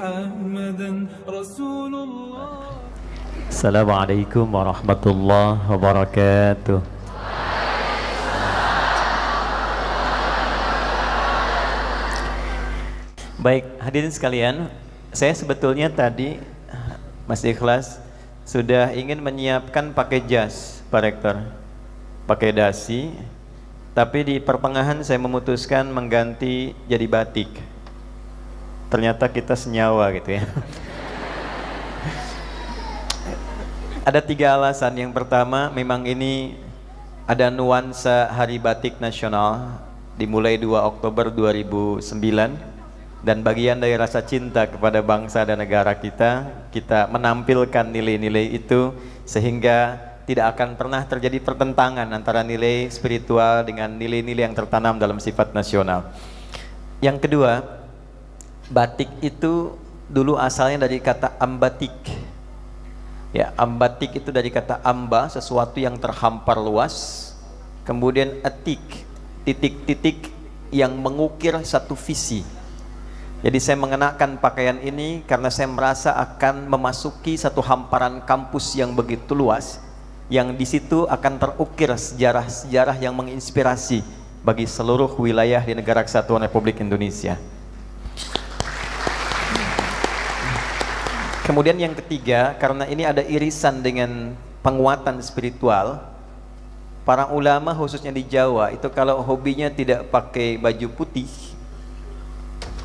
محمدا رسول الله. Assalamualaikum warahmatullahi wabarakatuh. Baik, hadirin sekalian, saya sebetulnya tadi Mas Ikhlas sudah ingin menyiapkan pakai jas, Pak Rektor, pakai dasi, tapi di pertengahan saya memutuskan mengganti jadi batik. Ternyata kita senyawa gitu ya. Ada 3 alasan. Yang pertama, memang ini ada nuansa Hari Batik Nasional dimulai 2 Oktober 2009. Dan bagian dari rasa cinta kepada bangsa dan negara kita menampilkan nilai-nilai itu sehingga tidak akan pernah terjadi pertentangan antara nilai spiritual dengan nilai-nilai yang tertanam dalam sifat nasional. Yang kedua, batik itu dulu asalnya dari kata ambatik. Ya, ambatik itu dari kata amba, sesuatu yang terhampar luas. Kemudian atik, titik-titik yang mengukir satu visi. Jadi saya mengenakan pakaian ini karena saya merasa akan memasuki satu hamparan kampus yang begitu luas, yang di situ akan terukir sejarah-sejarah yang menginspirasi bagi seluruh wilayah di Negara Kesatuan Republik Indonesia. Kemudian yang ketiga, karena ini ada irisan dengan penguatan spiritual, para ulama khususnya di Jawa itu kalau hobinya tidak pakai baju putih,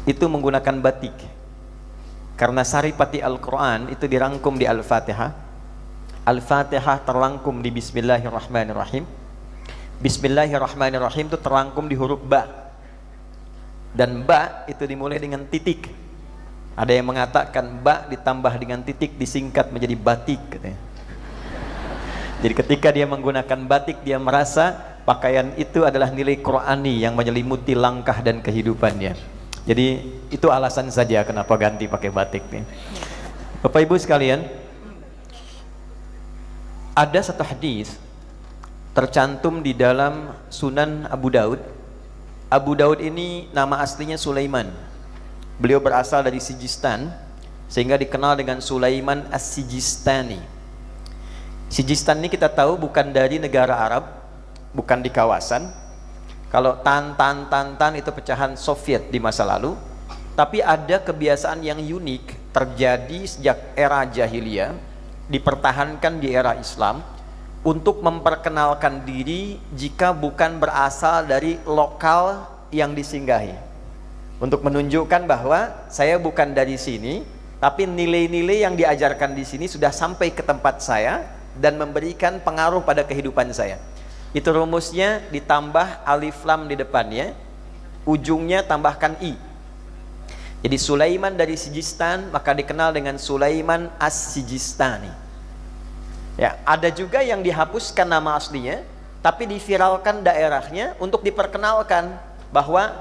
itu menggunakan batik. Karena saripati Al-Quran itu dirangkum di Al-Fatihah. Al-Fatihah terangkum di Bismillahirrahmanirrahim. Bismillahirrahmanirrahim itu terangkum di huruf ba. Dan ba itu dimulai dengan titik. Ada yang mengatakan ba ditambah dengan titik disingkat menjadi batik katanya. Jadi ketika dia menggunakan batik, dia merasa pakaian itu adalah nilai Qur'ani yang menyelimuti langkah dan kehidupannya. Jadi itu alasan saja kenapa ganti pakai batik nih. Bapak Ibu sekalian, ada satu hadis tercantum di dalam Sunan Abu Daud. Abu Daud ini nama aslinya Sulaiman. Beliau berasal dari Sijistan sehingga dikenal dengan Sulaiman As-Sijistani. Sijistan ini kita tahu bukan dari negara Arab, bukan di kawasan. Kalau Tan itu pecahan Soviet di masa lalu, tapi ada kebiasaan yang unik terjadi sejak era jahiliyah, dipertahankan di era Islam untuk memperkenalkan diri jika bukan berasal dari lokal yang disinggahi, untuk menunjukkan bahwa saya bukan dari sini, tapi nilai-nilai yang diajarkan di sini sudah sampai ke tempat saya dan memberikan pengaruh pada kehidupan saya. Itu rumusnya, ditambah alif lam di depannya, ujungnya tambahkan i. Jadi Sulaiman dari Sijistan maka dikenal dengan Sulaiman As-Sijistani. Ya, ada juga yang dihapuskan nama aslinya tapi diviralkan daerahnya untuk diperkenalkan bahwa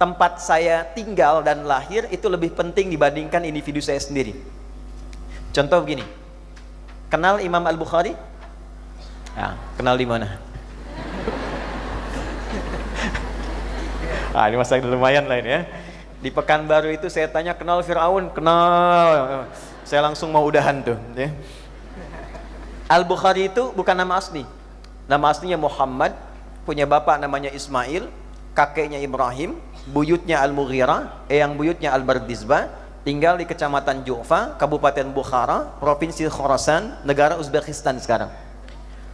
tempat saya tinggal dan lahir itu lebih penting dibandingkan individu saya sendiri. Contoh begini, kenal Imam Al-Bukhari? Nah, kenal di mana? Ini masa lumayan lain ya. Di Pekanbaru itu saya tanya, kenal Fir'aun? Kenal. Saya langsung mau udahan tuh ya. Al-Bukhari itu bukan nama asli. Nama aslinya Muhammad, punya bapak namanya Ismail, kakeknya Ibrahim, buyutnya Al-Mughirah, eyang buyutnya Al-Bardizbah, tinggal di Kecamatan Ju'fa, Kabupaten Bukhara, Provinsi Khorasan, negara Uzbekistan sekarang.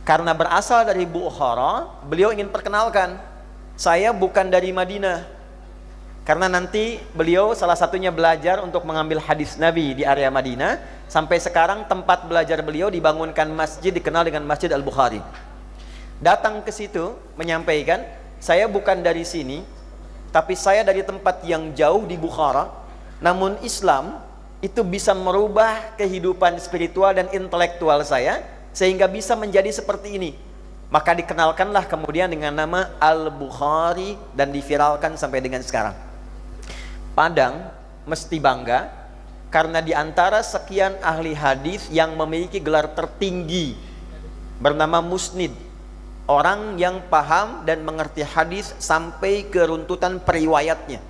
Karena berasal dari Bukhara, beliau ingin perkenalkan, saya bukan dari Madinah. Karena nanti beliau salah satunya belajar untuk mengambil hadis Nabi di area Madinah. Sampai sekarang tempat belajar beliau dibangunkan masjid dikenal dengan Masjid Al-Bukhari. Datang ke situ menyampaikan, saya bukan dari sini, tapi saya dari tempat yang jauh di Bukhara. Namun Islam itu bisa merubah kehidupan spiritual dan intelektual saya sehingga bisa menjadi seperti ini. Maka dikenalkanlah kemudian dengan nama Al-Bukhari dan diviralkan sampai dengan sekarang. Padang mesti bangga karena di antara sekian ahli hadis yang memiliki gelar tertinggi bernama musnid, orang yang paham dan mengerti hadis sampai ke runtutan periwayatnya,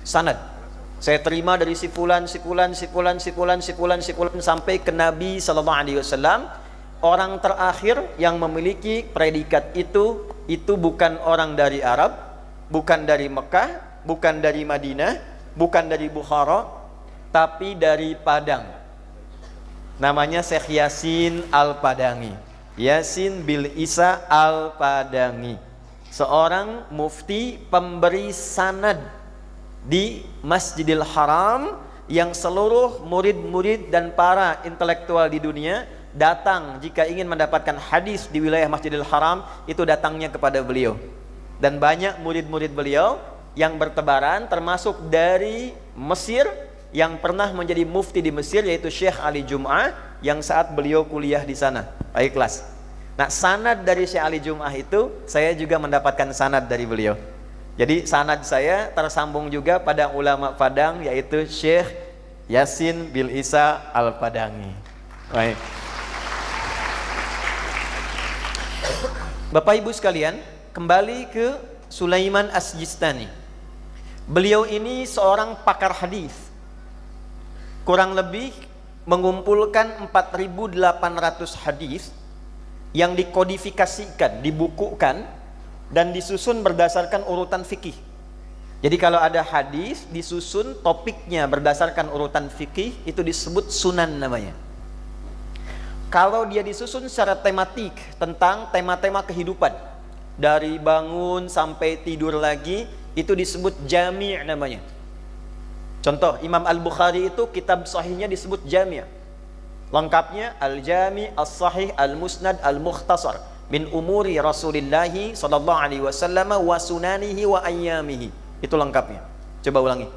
sanad. Saya terima dari si fulan sampai ke Nabi sallallahu alaihi wasallam. Orang terakhir yang memiliki predikat itu bukan orang dari Arab, bukan dari Mekah, bukan dari Madinah, bukan dari Bukhara, tapi dari Padang. Namanya Syekh Yasin Al-Padangi. Yasin bil Isa Al-Padangi. Seorang mufti pemberi sanad di Masjidil Haram yang seluruh murid-murid dan para intelektual di dunia datang jika ingin mendapatkan hadis di wilayah Masjidil Haram, itu datangnya kepada beliau. Dan banyak murid-murid beliau yang bertebaran, termasuk dari Mesir yang pernah menjadi mufti di Mesir, yaitu Syekh Ali Jum'ah, yang saat beliau kuliah di sana. Baik kelas. Nah, sanad dari Syekh Ali Jum'ah itu saya juga mendapatkan sanad dari beliau. Jadi sanad saya tersambung juga pada ulama Padang, yaitu Syekh Yasin bil Isa Al-Padangi. Baik. Bapak Ibu sekalian, kembali ke Sulaiman As-Sijistani. Beliau ini seorang pakar hadis. Kurang lebih mengumpulkan 4.800 hadis yang dikodifikasikan, dibukukan dan disusun berdasarkan urutan fikih. Jadi kalau ada hadis disusun topiknya berdasarkan urutan fikih, itu disebut sunan namanya. Kalau dia disusun secara tematik tentang tema-tema kehidupan, dari bangun sampai tidur lagi, itu disebut jami' namanya. Contoh, Imam Al-Bukhari itu kitab sahihnya disebut jami'. Lengkapnya Al-Jami' As-Sahih Al-Musnad Al-Mukhtasar min umuri Rasulillahi sallallahu alaihi wasallam wa sunanihi wa ayyamihi. Itu lengkapnya. Coba ulangi.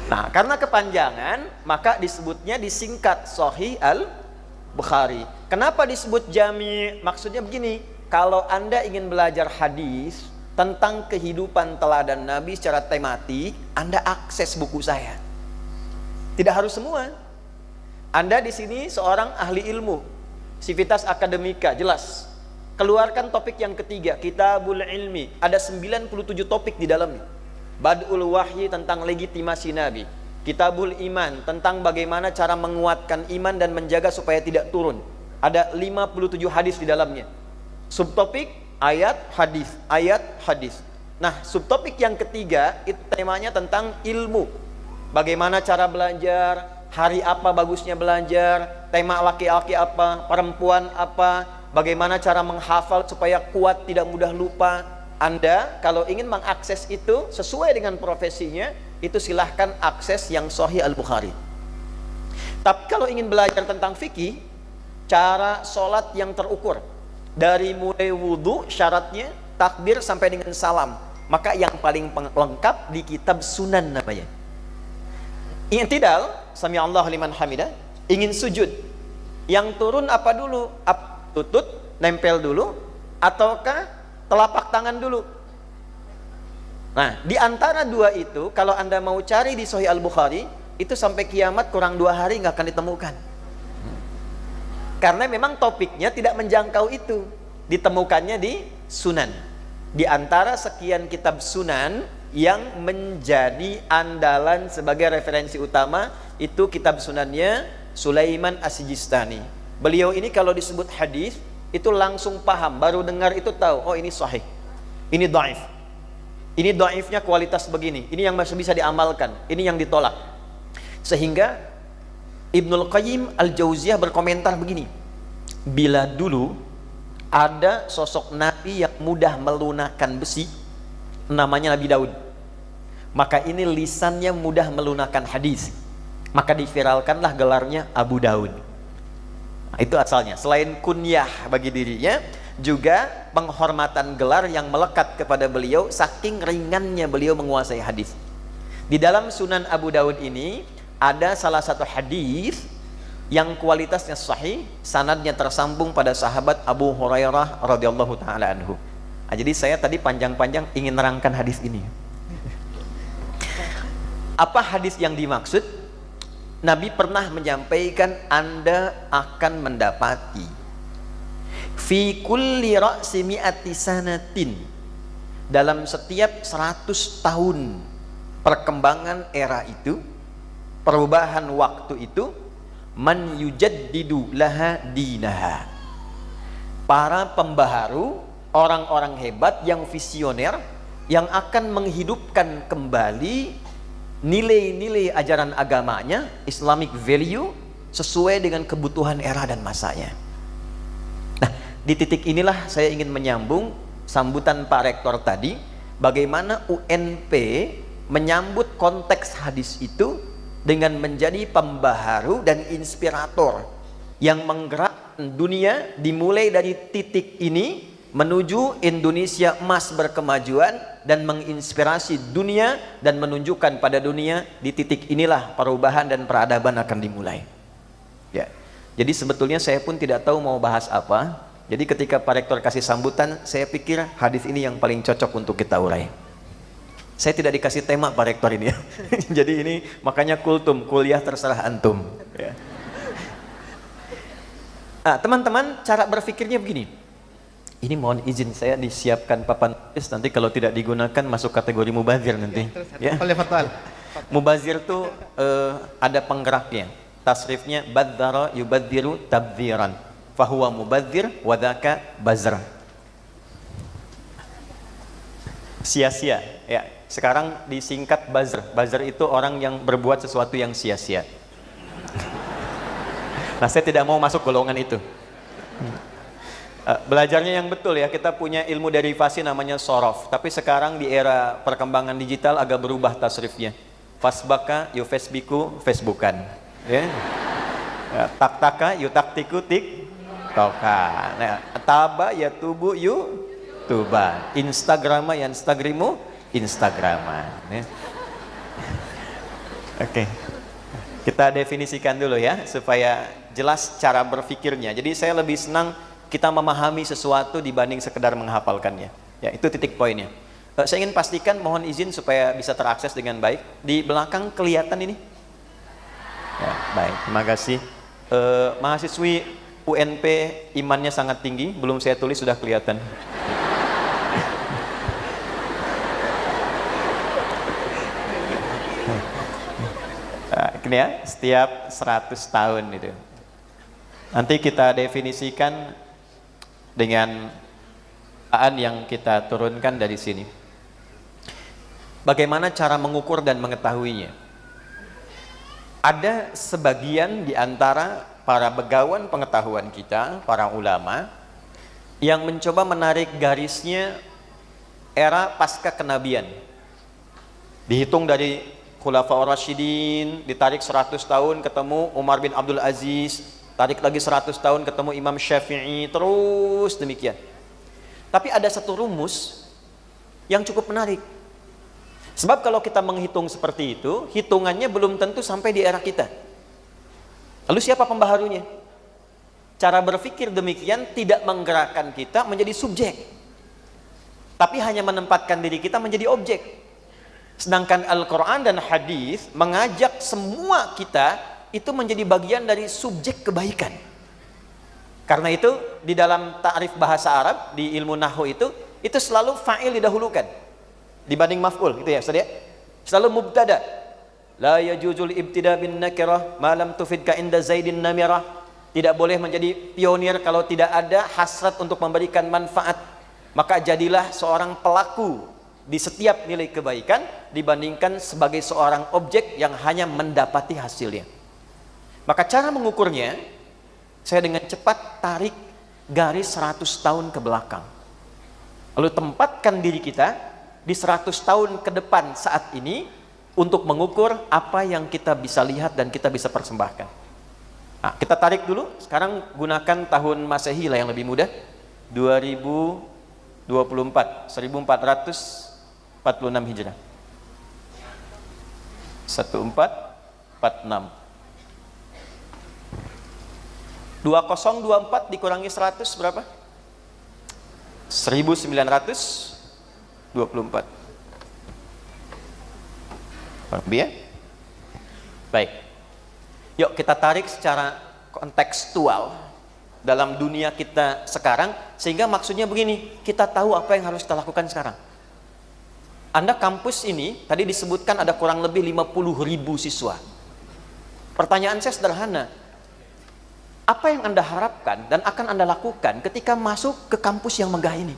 Nah, karena kepanjangan, maka disebutnya disingkat Sahih Al-Bukhari. Kenapa disebut Jami'? Maksudnya begini, kalau Anda ingin belajar hadis tentang kehidupan teladan Nabi secara tematik, Anda akses buku saya. Tidak harus semua. Anda di sini seorang ahli ilmu, sivitas akademika, jelas. Keluarkan topik yang ketiga, Kitabul Ilmi. Ada 97 topik di dalamnya. Bad'ul Wahyi tentang legitimasi Nabi. Kitabul Iman tentang bagaimana cara menguatkan iman dan menjaga supaya tidak turun. Ada 57 hadis di dalamnya. Subtopik ayat hadis, ayat hadis. Nah, subtopik yang ketiga itu temanya tentang ilmu. Bagaimana cara belajar, hari apa bagusnya belajar, tema laki-laki apa, perempuan apa, bagaimana cara menghafal supaya kuat, tidak mudah lupa. Anda kalau ingin mengakses itu sesuai dengan profesinya, itu silahkan akses yang Sahih Al-Bukhari. Tapi kalau ingin belajar tentang fikih, cara sholat yang terukur, dari mulai wudhu syaratnya, takbir sampai dengan salam, maka yang paling lengkap di kitab Sunan namanya. I'tidal, sami Allah liman hamidah, ingin sujud, yang turun apa dulu? Tutut, nempel dulu, ataukah telapak tangan dulu? Nah, di antara dua itu, kalau Anda mau cari di Sahih Al-Bukhari, itu sampai kiamat kurang 2 hari nggak akan ditemukan. Karena memang topiknya tidak menjangkau itu. Ditemukannya di Sunan. Di antara sekian kitab Sunan yang menjadi andalan sebagai referensi utama, itu kitab Sunannya Sulaiman As-Sijistani. Beliau ini kalau disebut hadis itu langsung paham, baru dengar itu tahu, oh ini sahih, ini dhaif, ini dhaifnya kualitas begini, ini yang masih bisa diamalkan, ini yang ditolak. Sehingga Ibnul Qayyim Al-Jauziyah berkomentar begini, bila dulu ada sosok Nabi yang mudah melunakkan besi, namanya Nabi Daud, maka ini lisannya mudah melunakkan hadis, maka diviralkanlah gelarnya Abu Daud. Nah, itu asalnya. Selain kunyah bagi dirinya, juga penghormatan gelar yang melekat kepada beliau saking ringannya beliau menguasai hadis. Di dalam Sunan Abu Daud ini ada salah satu hadis yang kualitasnya sahih, sanadnya tersambung pada sahabat Abu Hurairah radhiyallahu taala anhu. Nah, jadi saya tadi panjang-panjang ingin nerangkan hadis ini. Apa hadis yang dimaksud? Nabi pernah menyampaikan, Anda akan mendapati fi kulli ra'si mi'ati sanatin, dalam setiap 100 tahun perkembangan era itu, perubahan waktu itu, man yujaddidu laha dinaha. Para pembaharu, orang-orang hebat yang visioner, yang akan menghidupkan kembali nilai-nilai ajaran agamanya, Islamic value, sesuai dengan kebutuhan era dan masanya. Nah, di titik inilah saya ingin menyambung sambutan Pak Rektor tadi, bagaimana UNP menyambut konteks hadis itu dengan menjadi pembaharu dan inspirator yang menggerakkan dunia dimulai dari titik ini menuju Indonesia emas berkemajuan dan menginspirasi dunia dan menunjukkan pada dunia di titik inilah perubahan dan peradaban akan dimulai. Ya. Jadi sebetulnya saya pun tidak tahu mau bahas apa. Jadi ketika Pak Rektor kasih sambutan, saya pikir hadis ini yang paling cocok untuk kita urai. Saya tidak dikasih tema Pak Rektor ini ya. Jadi ini makanya kultum, kuliah terserah antum. Ya. Nah, teman-teman, cara berpikirnya begini. Ini mohon izin saya disiapkan papan tulis, nanti kalau tidak digunakan masuk kategori mubazir nanti. Ya. Mubazir itu ada penggeraknya. Tasrifnya badzara yubadziru tabdziran. Fahuwa mubadzir wadaka bazr. Sia-sia. Ya. Sekarang disingkat bazr. Bazr itu orang yang berbuat sesuatu yang sia-sia. Nah, saya tidak mau masuk golongan itu. Belajarnya yang betul ya, kita punya ilmu derivasi namanya sorof, tapi sekarang di era perkembangan digital agak berubah tasrifnya. Fasbaka yu facebooku facebookan, ya. Taktaka yu taktiku tik toka. Nah, taba ya tubu yu tuba. Instagrama ya instagrimu instagrama. Ya. Oke. Kita definisikan dulu ya supaya jelas cara berpikirnya. Jadi saya lebih senang kita memahami sesuatu dibanding sekedar menghafalkannya. Ya, itu titik poinnya. Saya ingin pastikan, mohon izin supaya bisa terakses dengan baik. Di belakang kelihatan ini? Ya, baik, terima kasih. Mahasiswi UNP imannya sangat tinggi, belum saya tulis sudah kelihatan. Ini ya, setiap 100 tahun itu. Nanti kita definisikan dengan an yang kita turunkan dari sini. Bagaimana cara mengukur dan mengetahuinya? Ada sebagian di antara para begawan pengetahuan kita, para ulama, yang mencoba menarik garisnya era pasca kenabian. Dihitung dari Khulafaur Rasyidin, ditarik 100 tahun ketemu Umar bin Abdul Aziz, tarik lagi 100 tahun ketemu Imam Syafi'i, terus demikian. Tapi ada satu rumus yang cukup menarik. Sebab kalau kita menghitung seperti itu, hitungannya belum tentu sampai di era kita. Lalu siapa pembaharunya? Cara berpikir demikian tidak menggerakkan kita menjadi subjek, tapi hanya menempatkan diri kita menjadi objek. Sedangkan Al-Quran dan hadis mengajak semua kita itu menjadi bagian dari subjek kebaikan. Karena itu di dalam ta'rif bahasa Arab di ilmu nahwu itu selalu fa'il didahulukan dibanding maf'ul, gitu ya Ustaz ya. Selalu mubtada. La yajuzul ibtida bin nakirah ma lam tufidka inda zaidin namirah. Tidak boleh menjadi pionir kalau tidak ada hasrat untuk memberikan manfaat. Maka jadilah seorang pelaku di setiap nilai kebaikan dibandingkan sebagai seorang objek yang hanya mendapati hasilnya. Maka cara mengukurnya, saya dengan cepat tarik garis 100 tahun ke belakang. Lalu tempatkan diri kita di 100 tahun ke depan saat ini untuk mengukur apa yang kita bisa lihat dan kita bisa persembahkan. Nah, kita tarik dulu, sekarang gunakan tahun Masehi lah yang lebih mudah, 2024, 1446 Hijrah. 1446. 2024 dikurangi 100 berapa? 1924. Lebih ya? Baik. Yuk kita tarik secara kontekstual dalam dunia kita sekarang, sehingga maksudnya begini, kita tahu apa yang harus kita lakukan sekarang. Anda kampus ini, tadi disebutkan ada kurang lebih 50.000 siswa. Pertanyaan saya sederhana. Apa yang Anda harapkan dan akan Anda lakukan ketika masuk ke kampus yang megah ini?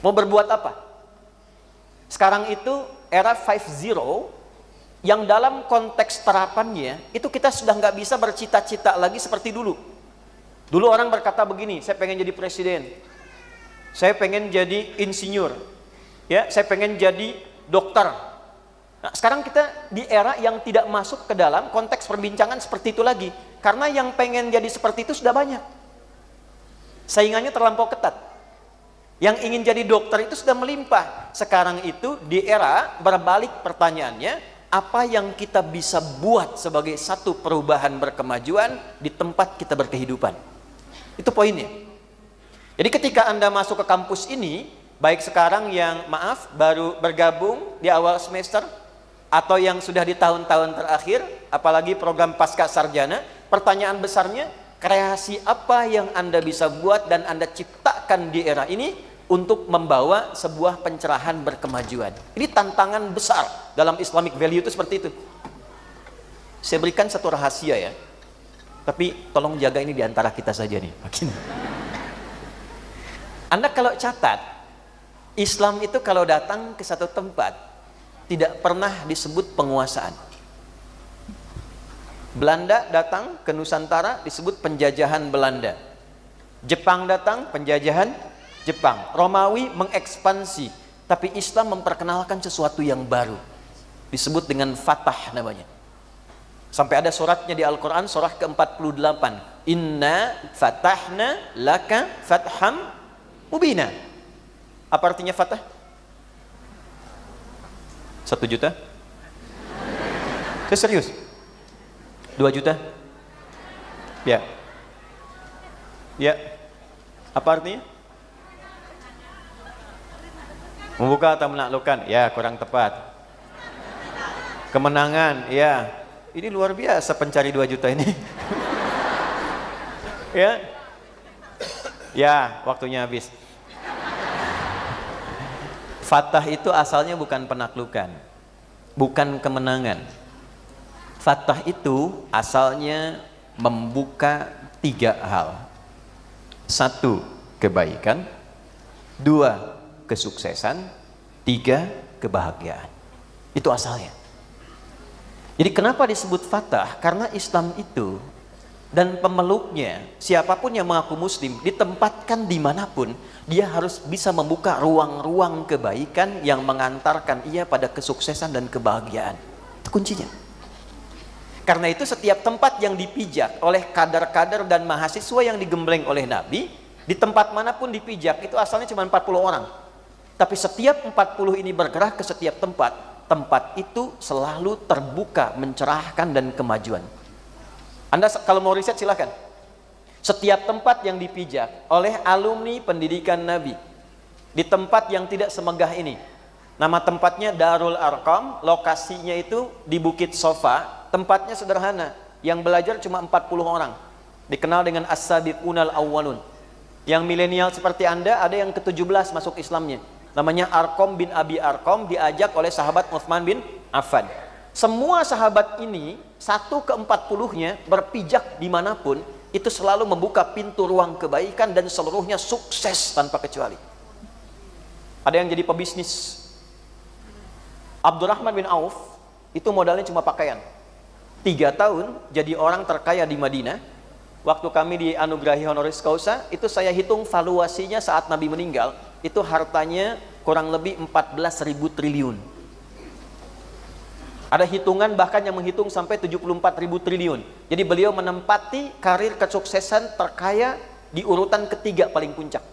Mau berbuat apa? Sekarang itu era 5.0 yang dalam konteks terapannya, itu kita sudah nggak bisa bercita-cita lagi seperti dulu. Dulu orang berkata begini, saya pengen jadi presiden, saya pengen jadi insinyur, ya, saya pengen jadi dokter. Nah, sekarang kita di era yang tidak masuk ke dalam konteks perbincangan seperti itu lagi, karena yang pengen jadi seperti itu sudah banyak, saingannya terlampau ketat. Yang ingin jadi dokter itu sudah melimpah. Sekarang itu di era berbalik pertanyaannya, apa yang kita bisa buat sebagai satu perubahan berkemajuan di tempat kita berkehidupan. Itu poinnya. Jadi ketika Anda masuk ke kampus ini, baik sekarang yang baru bergabung di awal semester, atau yang sudah di tahun-tahun terakhir, apalagi program pasca sarjana, pertanyaan besarnya, kreasi apa yang Anda bisa buat dan Anda ciptakan di era ini untuk membawa sebuah pencerahan berkemajuan. Ini tantangan besar dalam Islamic value itu seperti itu. Saya berikan satu rahasia ya, tapi tolong jaga ini di antara kita saja nih. Anda kalau catat, Islam itu kalau datang ke satu tempat tidak pernah disebut penguasaan. Belanda datang ke Nusantara disebut penjajahan Belanda. Jepang datang, penjajahan Jepang. Romawi mengekspansi, tapi Islam memperkenalkan sesuatu yang baru. Disebut dengan Fatah namanya. Sampai ada suratnya di Al-Quran, surah ke-48. Inna fatahna laka fatham mubina. Apa artinya Fatah? 1 juta? Saya serius? 2 juta? Ya. Ya. Apa artinya? Membuka atau menaklukkan? Ya, kurang tepat. Kemenangan, ya. Ini luar biasa pencari 2 juta ini. Ya. Ya, waktunya habis. Fatah itu asalnya bukan penaklukan, bukan kemenangan. Fatah itu asalnya membuka 3 hal. 1, kebaikan. 2, kesuksesan. 3, kebahagiaan. Itu asalnya. Jadi kenapa disebut Fatah? Karena Islam itu dan pemeluknya, siapapun yang mengaku muslim, ditempatkan dimanapun, dia harus bisa membuka ruang-ruang kebaikan yang mengantarkan ia pada kesuksesan dan kebahagiaan. Itu kuncinya. Karena itu setiap tempat yang dipijak oleh kader-kader dan mahasiswa yang digembleng oleh Nabi, di tempat manapun dipijak, itu asalnya cuma 40 orang. Tapi setiap 40 ini bergerak ke setiap tempat, tempat itu selalu terbuka, mencerahkan dan kemajuan. Anda kalau mau riset silakan. Setiap tempat yang dipijak oleh alumni pendidikan Nabi, di tempat yang tidak semegah ini, nama tempatnya Darul Arqam, lokasinya itu di Bukit Sofa. Tempatnya sederhana, yang belajar cuma 40 orang, dikenal dengan As-Sabiqunal Awwalun. Yang milenial seperti Anda, ada yang ke-17 masuk Islamnya, namanya Arqam bin Abi Arqam, diajak oleh sahabat Utsman bin Affan. Semua sahabat ini, 1/40-nya berpijak dimanapun, itu selalu membuka pintu ruang kebaikan dan seluruhnya sukses tanpa kecuali. Ada yang jadi pebisnis. Abdurrahman bin Auf, itu modalnya cuma pakaian. 3 tahun jadi orang terkaya di Madinah. Waktu kami dianugerahi honoris causa, itu saya hitung valuasinya saat Nabi meninggal, itu hartanya kurang lebih 14.000 triliun. Ada hitungan bahkan yang menghitung sampai 74.000 triliun. Jadi beliau menempati karir kesuksesan terkaya di urutan ketiga paling puncak.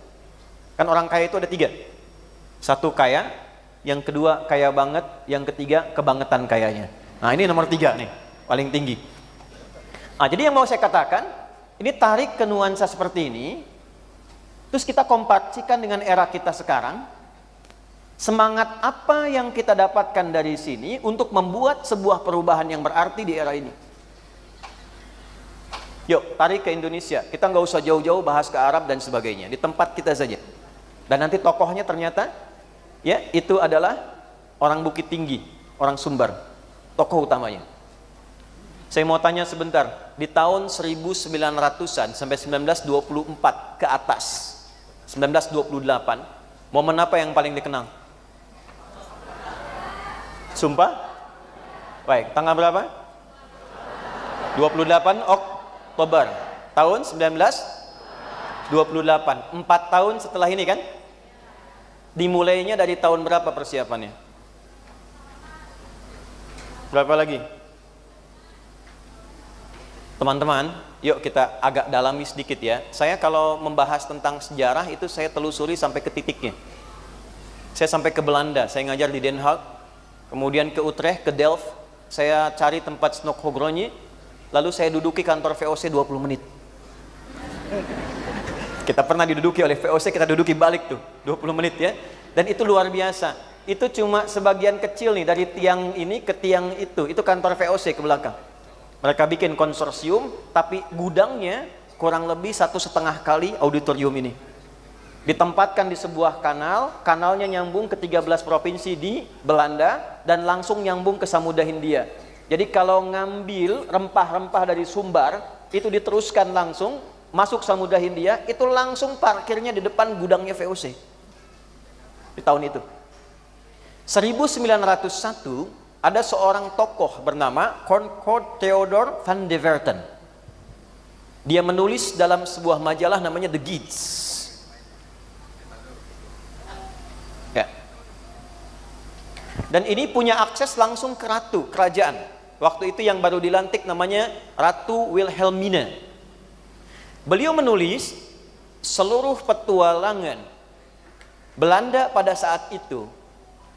Kan orang kaya itu ada 3. 1 kaya, yang kedua kaya banget, yang ketiga kebangetan kayanya. Nah ini nomor 3 nih, paling tinggi. Nah jadi yang mau saya katakan, ini tarik ke nuansa seperti ini, terus kita kompaksikan dengan era kita sekarang. Semangat apa yang kita dapatkan dari sini untuk membuat sebuah perubahan yang berarti di era ini? Yuk, tarik ke Indonesia. Kita nggak usah jauh-jauh bahas ke Arab dan sebagainya. Di tempat kita saja. Dan nanti tokohnya ternyata, ya, itu adalah orang Bukit Tinggi, orang Sumbar, tokoh utamanya. Saya mau tanya sebentar, di tahun 1900-an sampai 1924 ke atas, 1928, momen apa yang paling dikenang? Sumpah? Baik, tanggal berapa? 28 Oktober tahun 1928. 4 tahun setelah ini kan? Dimulainya dari tahun berapa persiapannya? Berapa lagi? Teman-teman, yuk kita agak dalami sedikit ya. Saya kalau membahas tentang sejarah itu saya telusuri sampai ke titiknya. Saya sampai ke Belanda, saya ngajar di Den Haag, kemudian ke Utrecht, ke Delft, saya cari tempat Snokhogronje, lalu saya duduki kantor VOC 20 menit. Kita pernah diduduki oleh VOC, kita duduki balik tuh 20 menit ya. Dan itu luar biasa. Itu cuma sebagian kecil nih, dari tiang ini ke tiang itu kantor VOC ke belakang. Mereka bikin konsorsium, tapi gudangnya kurang lebih 1,5 kali auditorium ini. Ditempatkan di sebuah kanal, kanalnya nyambung ke 13 provinsi di Belanda dan langsung nyambung ke Samudra Hindia. Jadi kalau ngambil rempah-rempah dari Sumbar, itu diteruskan langsung masuk Samudra Hindia, itu langsung parkirnya di depan gudangnya VOC. Di tahun itu 1901 ada seorang tokoh bernama Concord Theodor van de Verten. Dia menulis dalam sebuah majalah namanya The Gids ya. Dan ini punya akses langsung ke ratu kerajaan. Waktu itu yang baru dilantik namanya Ratu Wilhelmina. Beliau menulis seluruh petualangan Belanda pada saat itu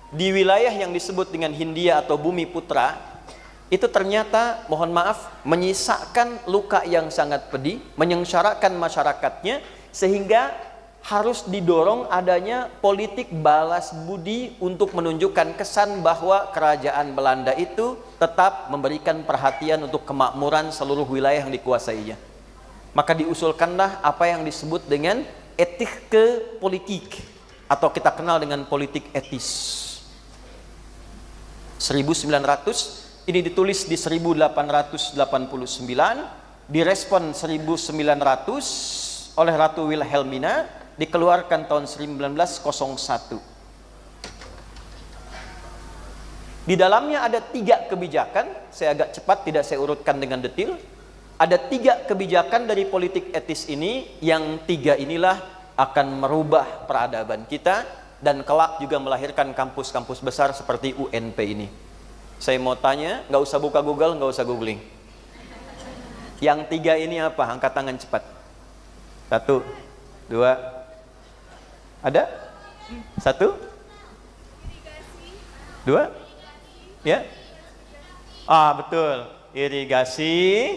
di wilayah yang disebut dengan Hindia atau Bumi Putra itu ternyata, mohon maaf, menyisakan luka yang sangat pedih, menyengsarakan masyarakatnya, sehingga harus didorong adanya politik balas budi untuk menunjukkan kesan bahwa kerajaan Belanda itu tetap memberikan perhatian untuk kemakmuran seluruh wilayah yang dikuasainya. Maka diusulkanlah apa yang disebut dengan etik ke politik, atau kita kenal dengan politik etis. 1900, ini ditulis di 1889, direspon 1900 oleh Ratu Wilhelmina, dikeluarkan tahun 1901. Di dalamnya ada 3 kebijakan, saya agak cepat, tidak saya urutkan dengan detail. Ada 3 kebijakan dari politik etis ini, yang 3 inilah akan merubah peradaban kita dan kelak juga melahirkan kampus-kampus besar seperti UNP ini. Saya mau tanya, nggak usah buka Google, nggak usah googling. Yang 3 ini apa? Angkat tangan cepat. 1, 2, ada? 1, 2, ya? Betul. Irigasi,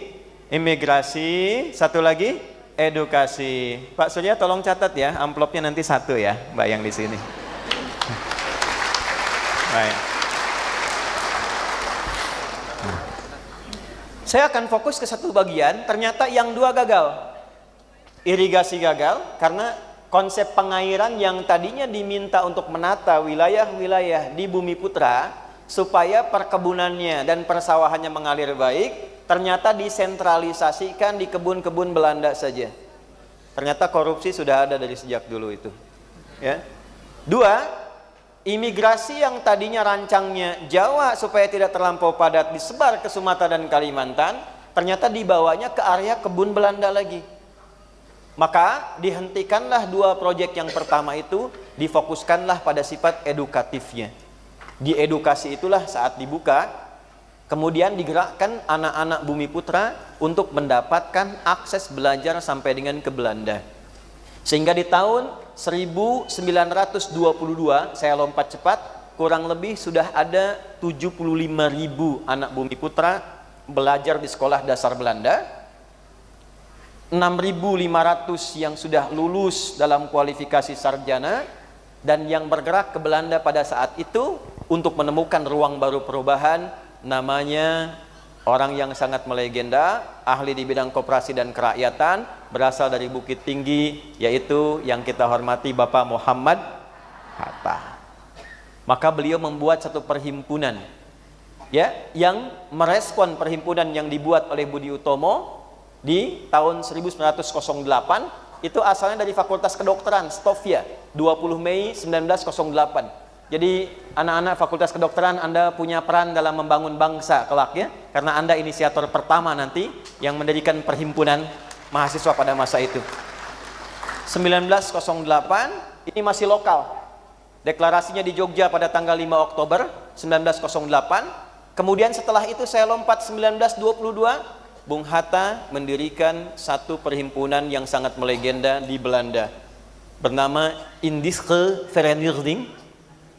imigrasi, 1 lagi? Edukasi. Pak Surya tolong catat ya, amplopnya nanti 1 ya, Mbak yang di sini. Baik. Saya akan fokus ke 1 bagian, ternyata yang 2 gagal. Irigasi gagal karena konsep pengairan yang tadinya diminta untuk menata wilayah-wilayah di Bumi Putra supaya perkebunannya dan persawahannya mengalir baik, ternyata disentralisasikan di kebun-kebun Belanda saja. Ternyata korupsi sudah ada dari sejak dulu itu. Ya. 2, imigrasi yang tadinya rancangnya Jawa supaya tidak terlampau padat disebar ke Sumatera dan Kalimantan, ternyata dibawanya ke area kebun Belanda lagi. Maka dihentikanlah 2 proyek yang pertama itu, difokuskanlah pada sifat edukatifnya. Di edukasi itulah saat dibuka, kemudian digerakkan anak-anak Bumi Putra untuk mendapatkan akses belajar sampai dengan ke Belanda. Sehingga di tahun 1922, saya lompat cepat, kurang lebih sudah ada 75.000 anak Bumi Putra belajar di sekolah dasar Belanda. 6.500 yang sudah lulus dalam kualifikasi sarjana, dan yang bergerak ke Belanda pada saat itu untuk menemukan ruang baru perubahan, namanya orang yang sangat melegenda, ahli di bidang koperasi dan kerakyatan, berasal dari Bukit Tinggi, yaitu yang kita hormati Bapak Muhammad Hatta. Maka beliau membuat satu perhimpunan, ya, yang merespon perhimpunan yang dibuat oleh Budi Utomo di tahun 1908. Itu asalnya dari Fakultas Kedokteran Stovia, 20 Mei 1908. Jadi anak-anak Fakultas Kedokteran, Anda punya peran dalam membangun bangsa kelak, ya, karena Anda inisiator pertama nanti yang mendirikan perhimpunan mahasiswa pada masa itu. 1908 ini masih lokal. Deklarasinya di Jogja pada tanggal 5 Oktober 1908. Kemudian setelah itu saya lompat 1922, Bung Hatta mendirikan satu perhimpunan yang sangat melegenda di Belanda bernama Indische Vereniging,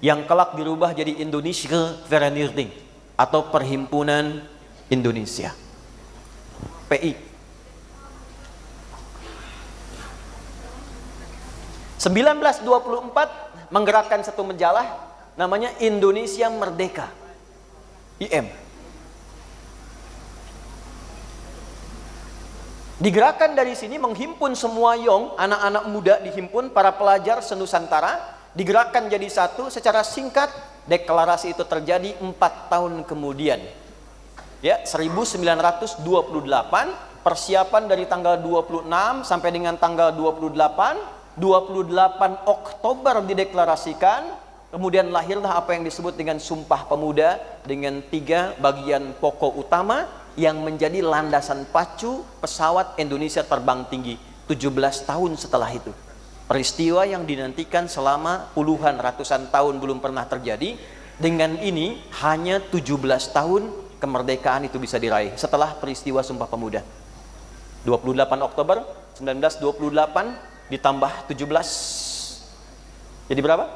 yang kelak dirubah jadi Indonesische Vereniging atau Perhimpunan Indonesia, PI. 1924 menggerakkan satu majalah namanya Indonesia Merdeka, IM. Digerakkan dari sini, menghimpun semua Yong, anak-anak muda dihimpun, para pelajar senusantara, digerakkan jadi satu. Secara singkat, deklarasi itu terjadi 4 tahun kemudian. Ya, 1928, persiapan dari tanggal 26 sampai dengan tanggal 28 Oktober dideklarasikan. Kemudian lahirlah apa yang disebut dengan Sumpah Pemuda dengan 3 bagian pokok utama yang menjadi landasan pacu pesawat Indonesia terbang tinggi 17 tahun setelah itu. Peristiwa yang dinantikan selama puluhan ratusan tahun belum pernah terjadi. Dengan ini hanya 17 tahun kemerdekaan itu bisa diraih setelah peristiwa Sumpah Pemuda. 28 Oktober 1928 ditambah 17 jadi berapa?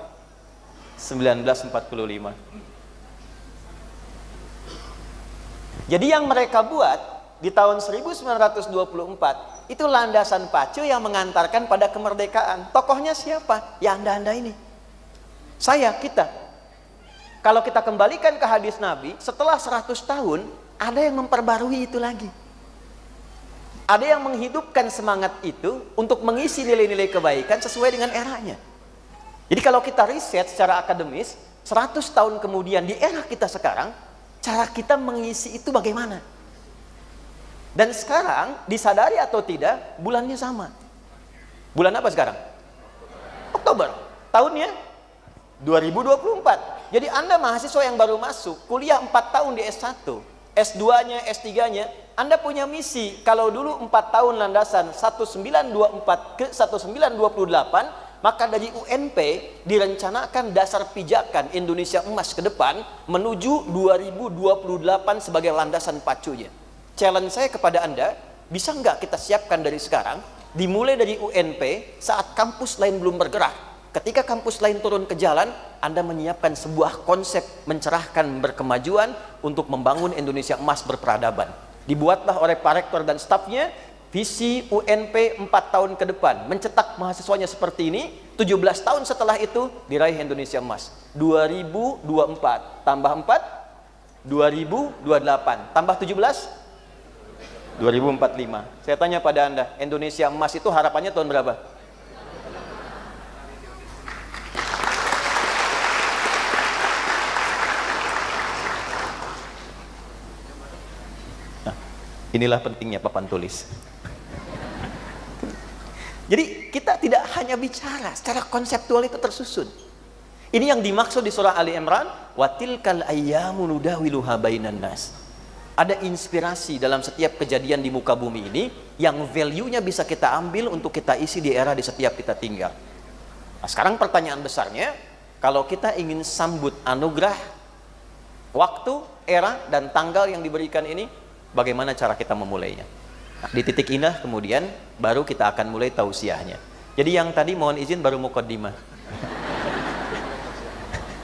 1945. Jadi yang mereka buat di tahun 1924 itu landasan pacu yang mengantarkan pada kemerdekaan. Tokohnya siapa? Ya Anda ini. Saya, kita. Kalau kita kembalikan ke hadis Nabi, setelah 100 tahun ada yang memperbarui itu lagi. Ada yang menghidupkan semangat itu untuk mengisi nilai-nilai kebaikan sesuai dengan eranya. Jadi kalau kita riset secara akademis, 100 tahun kemudian di era kita sekarang, cara kita mengisi itu bagaimana? Dan sekarang, disadari atau tidak, bulannya sama. Bulan apa sekarang? Oktober. Tahunnya 2024. Jadi Anda mahasiswa yang baru masuk, kuliah 4 tahun di S1, S2-nya, S3-nya, Anda punya misi. Kalau dulu 4 tahun landasan 1924 ke 1928, maka dari UNP direncanakan dasar pijakan Indonesia emas ke depan menuju 2028 sebagai landasan pacunya. Challenge saya kepada Anda, bisa nggak kita siapkan dari sekarang, dimulai dari UNP saat kampus lain belum bergerak. Ketika kampus lain turun ke jalan, Anda menyiapkan sebuah konsep mencerahkan berkemajuan untuk membangun Indonesia emas berperadaban. Dibuatlah oleh Pak Rektor dan stafnya visi UNP 4 tahun ke depan, mencetak mahasiswanya seperti ini. 17 tahun setelah itu diraih Indonesia emas 2024 tambah 4 2028 tambah 17 2045. Saya tanya pada Anda, Indonesia emas itu harapannya tahun berapa? Nah, inilah pentingnya papan tulis. Jadi kita tidak hanya bicara, secara konseptual itu tersusun. Ini yang dimaksud di surah Ali Imran, watilkal ayyamu nudawiluha bainan nas. Ada inspirasi dalam setiap kejadian di muka bumi ini yang value-nya bisa kita ambil untuk kita isi di era di setiap kita tinggal. Nah, sekarang pertanyaan besarnya, kalau kita ingin sambut anugerah waktu, era dan tanggal yang diberikan ini, bagaimana cara kita memulainya? Nah, di titik inilah kemudian baru kita akan mulai tausiahnya. Jadi yang tadi mohon izin baru muqaddimah.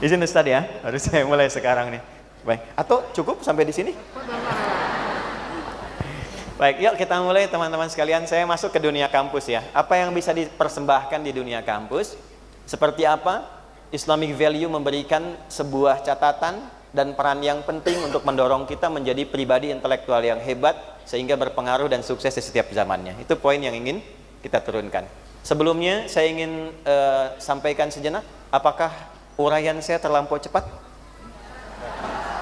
Izin Ustaz ya, harus saya mulai sekarang nih. Baik, atau cukup sampai di sini? Baik, yuk kita mulai teman-teman sekalian. Saya masuk ke dunia kampus ya. Apa yang bisa dipersembahkan di dunia kampus? Seperti apa? Islamic value memberikan sebuah catatan dan peran yang penting untuk mendorong kita menjadi pribadi intelektual yang hebat sehingga berpengaruh dan sukses di setiap zamannya. Itu poin yang ingin kita turunkan. Sebelumnya saya ingin sampaikan sejenak, apakah Uraian saya terlampau cepat?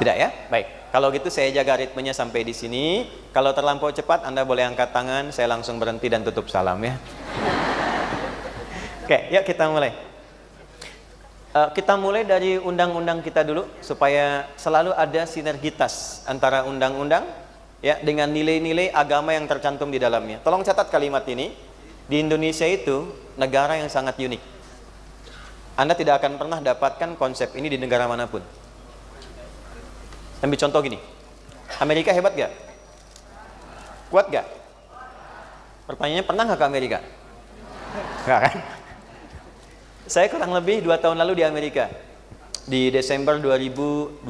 Tidak ya? Baik. Kalau gitu saya jaga ritmenya sampai di sini. Kalau terlampau cepat, Anda boleh angkat tangan, saya langsung berhenti dan tutup salam ya. Oke, yuk kita mulai. Kita mulai dari undang-undang kita dulu supaya selalu ada sinergitas antara undang-undang ya dengan nilai-nilai agama yang tercantum di dalamnya. Tolong catat kalimat ini. Di Indonesia itu negara yang sangat unik. Anda tidak akan pernah dapatkan konsep ini di negara manapun. Ambil contoh gini. Amerika hebat gak? Kuat gak? Pertanyaannya, pernah gak ke Amerika? Enggak kan? Saya kurang lebih 2 tahun lalu di Amerika, di Desember 2022.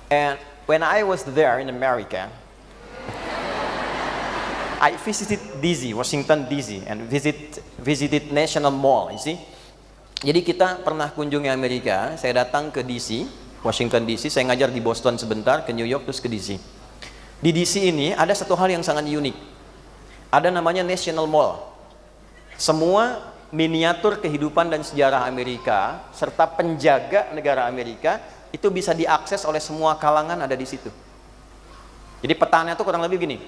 And when I was there in America, I visited DC, Washington DC, and visited National Mall, you see. Jadi kita pernah kunjungi Amerika, saya datang ke DC, Washington DC, saya ngajar di Boston sebentar, ke New York, terus ke DC. Di DC ini ada satu hal yang sangat unik. Ada namanya National Mall. Semua miniatur kehidupan dan sejarah Amerika serta penjaga negara Amerika itu bisa diakses oleh semua kalangan, ada di situ. Jadi petanya itu kurang lebih gini.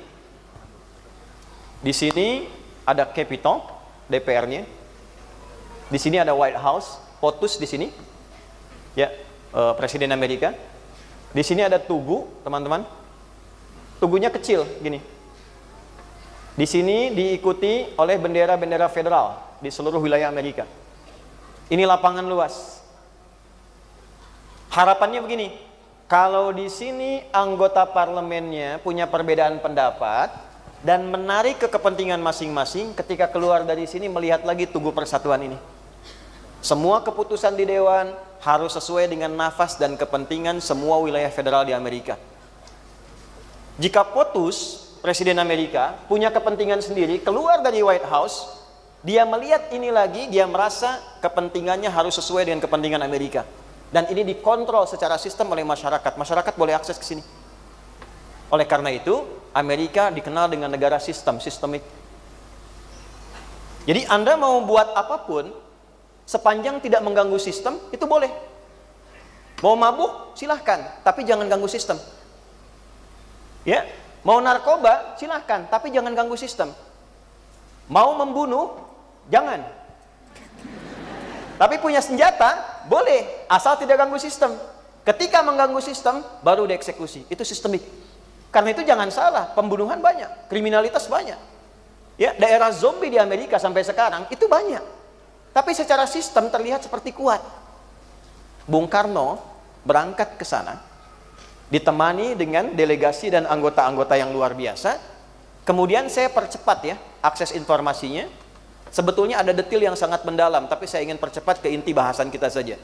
Di sini ada Capitol, DPR-nya. Di sini ada White House, POTUS di sini. Ya, Presiden Amerika. Di sini ada Tugu, teman-teman. Tugunya kecil gini. Di sini diikuti oleh bendera-bendera federal di seluruh wilayah Amerika. Ini lapangan luas. Harapannya begini, kalau di sini anggota parlemennya punya perbedaan pendapat dan menarik ke kepentingan masing-masing, ketika keluar dari sini melihat lagi Tugu Persatuan ini. Semua keputusan di Dewan harus sesuai dengan nafas dan kepentingan semua wilayah federal di Amerika. Jika POTUS, Presiden Amerika, punya kepentingan sendiri, keluar dari White House, dia melihat ini lagi, dia merasa kepentingannya harus sesuai dengan kepentingan Amerika. Dan ini dikontrol secara sistem oleh masyarakat. Masyarakat boleh akses ke sini. Oleh karena itu, Amerika dikenal dengan negara sistemik. Jadi Anda mau buat apapun, sepanjang tidak mengganggu sistem, itu boleh. Mau mabuk, silahkan, tapi jangan ganggu sistem. Ya, mau narkoba, silahkan, tapi jangan ganggu sistem. Mau membunuh, jangan. Tapi punya senjata, boleh, asal tidak ganggu sistem. Ketika mengganggu sistem, baru dieksekusi. Itu sistemik. Karena itu jangan salah, pembunuhan banyak, kriminalitas banyak. Ya, daerah zombie di Amerika sampai sekarang itu banyak. Tapi secara sistem terlihat seperti kuat. Bung Karno berangkat ke sana, ditemani dengan delegasi dan anggota-anggota yang luar biasa. Kemudian saya percepat ya akses informasinya. Sebetulnya ada detail yang sangat mendalam, tapi saya ingin percepat ke inti bahasan kita saja.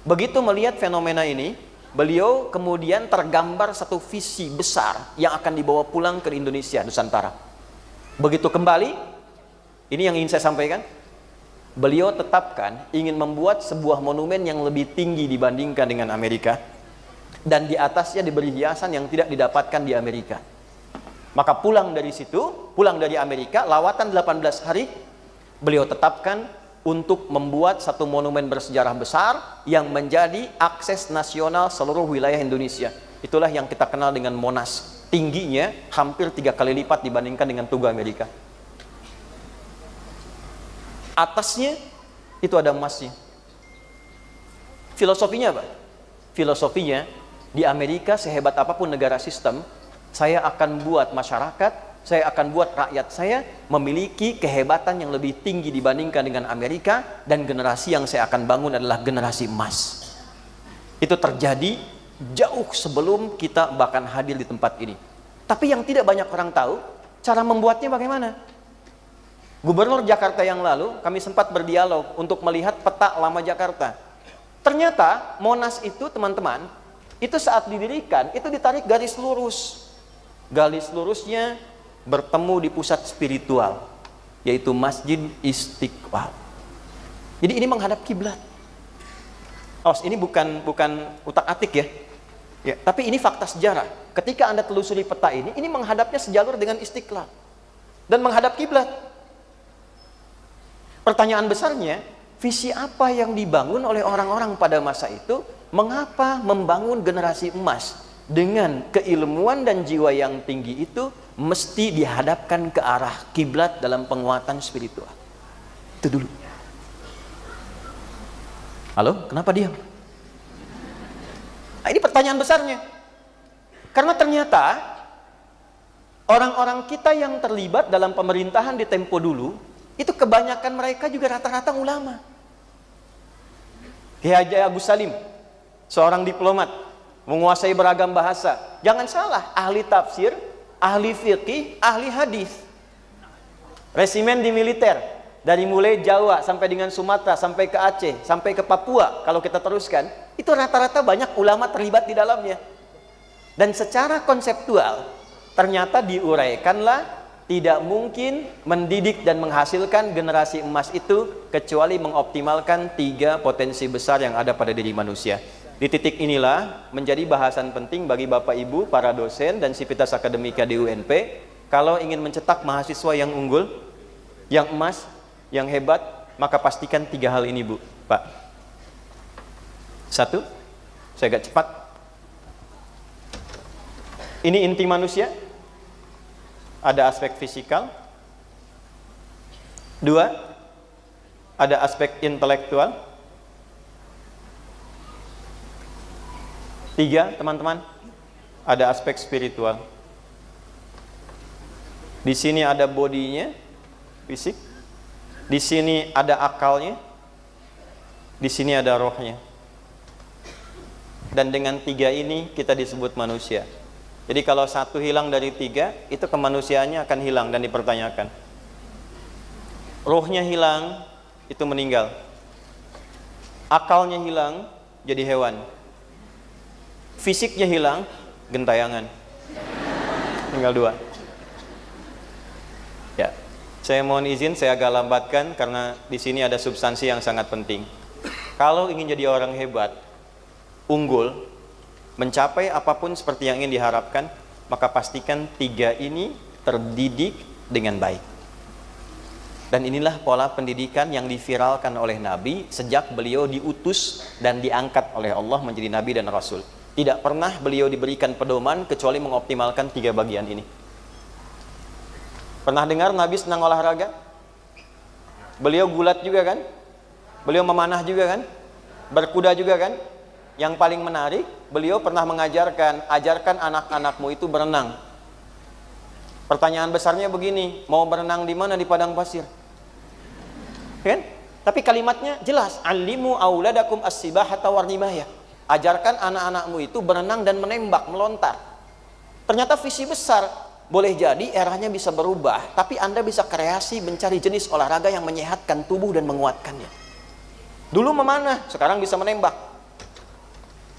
Begitu melihat fenomena ini, beliau kemudian tergambar satu visi besar yang akan dibawa pulang ke Indonesia, Nusantara. Begitu kembali, ini yang ingin saya sampaikan. Beliau tetapkan ingin membuat sebuah monumen yang lebih tinggi dibandingkan dengan Amerika. Dan di atasnya diberi hiasan yang tidak didapatkan di Amerika. Maka pulang dari situ, pulang dari Amerika, lawatan 18 hari, beliau tetapkan untuk membuat satu monumen bersejarah besar yang menjadi akses nasional seluruh wilayah Indonesia. Itulah yang kita kenal dengan Monas. Tingginya hampir 3 kali lipat dibandingkan dengan Tugu Amerika. Atasnya itu ada emasnya. Filosofinya apa? Filosofinya, di Amerika sehebat apapun negara sistem, saya akan buat masyarakat, saya akan buat rakyat saya memiliki kehebatan yang lebih tinggi dibandingkan dengan Amerika, dan generasi yang saya akan bangun adalah generasi emas. Itu terjadi jauh sebelum kita bahkan hadir di tempat ini. Tapi yang tidak banyak orang tahu, cara membuatnya bagaimana? Gubernur Jakarta yang lalu, kami sempat berdialog untuk melihat peta lama Jakarta. Ternyata Monas itu, teman-teman, itu saat didirikan, itu ditarik garis lurus. Garis lurusnya bertemu di pusat spiritual, yaitu Masjid Istiqlal. Jadi ini menghadap kiblat. Ini bukan utak-atik ya. Tapi ini fakta sejarah. Ketika Anda telusuri peta ini menghadapnya sejalur dengan Istiqlal dan menghadap kiblat. Pertanyaan besarnya, visi apa yang dibangun oleh orang-orang pada masa itu? Mengapa membangun generasi emas dengan keilmuan dan jiwa yang tinggi itu mesti dihadapkan ke arah kiblat dalam penguatan spiritual? Itu dulu. Halo, kenapa diam? Nah, ini pertanyaan besarnya. Karena ternyata orang-orang kita yang terlibat dalam pemerintahan di tempo dulu, itu kebanyakan mereka juga rata-rata ulama. Kiai Haji Agus Salim, seorang diplomat, menguasai beragam bahasa. Jangan salah, ahli tafsir, ahli fikih, ahli hadis. Resimen di militer, dari mulai Jawa sampai dengan Sumatera, sampai ke Aceh, sampai ke Papua, kalau kita teruskan, itu rata-rata banyak ulama terlibat di dalamnya. Dan secara konseptual, ternyata diuraikanlah tidak mungkin mendidik dan menghasilkan generasi emas itu kecuali mengoptimalkan 3 potensi besar yang ada pada diri manusia. Di titik inilah menjadi bahasan penting bagi Bapak Ibu, para dosen dan sivitas akademika di UNP, kalau ingin mencetak mahasiswa yang unggul, yang emas, yang hebat, maka pastikan 3 hal ini, Bu, Pak. 1, saya agak cepat. Ini inti manusia. Ada aspek fisikal. 2, ada aspek intelektual. 3, teman-teman, ada aspek spiritual. Di sini ada bodinya, fisik. Di sini ada akalnya. Di sini ada rohnya. Dan dengan 3 ini kita disebut manusia. Jadi kalau 1 hilang dari 3, itu kemanusiaannya akan hilang dan dipertanyakan. Rohnya hilang, itu meninggal. Akalnya hilang, jadi hewan. Fisiknya hilang, gentayangan. Tinggal 2. Ya, saya mohon izin, saya agak lambatkan karena di sini ada substansi yang sangat penting. Kalau ingin jadi orang hebat, unggul, mencapai apapun seperti yang ingin diharapkan, maka pastikan 3 ini terdidik dengan baik. Dan inilah pola pendidikan yang diviralkan oleh Nabi sejak beliau diutus dan diangkat oleh Allah menjadi Nabi dan Rasul. Tidak pernah beliau diberikan pedoman kecuali mengoptimalkan 3 bagian ini. Pernah dengar Nabi senang olahraga? Beliau gulat juga kan? Beliau memanah juga kan? Berkuda juga kan? Yang paling menarik, beliau pernah mengajarkan, ajarkan anak-anakmu itu berenang. Pertanyaan besarnya begini, mau berenang di mana? Di padang pasir. Kan? Tapi kalimatnya jelas, alimu auladakum as-sibahata warrimaya. Ajarkan anak-anakmu itu berenang dan menembak, melontar. Ternyata visi besar, boleh jadi eranya bisa berubah, tapi Anda bisa kreasi mencari jenis olahraga yang menyehatkan tubuh dan menguatkannya. Dulu memanah, sekarang bisa menembak.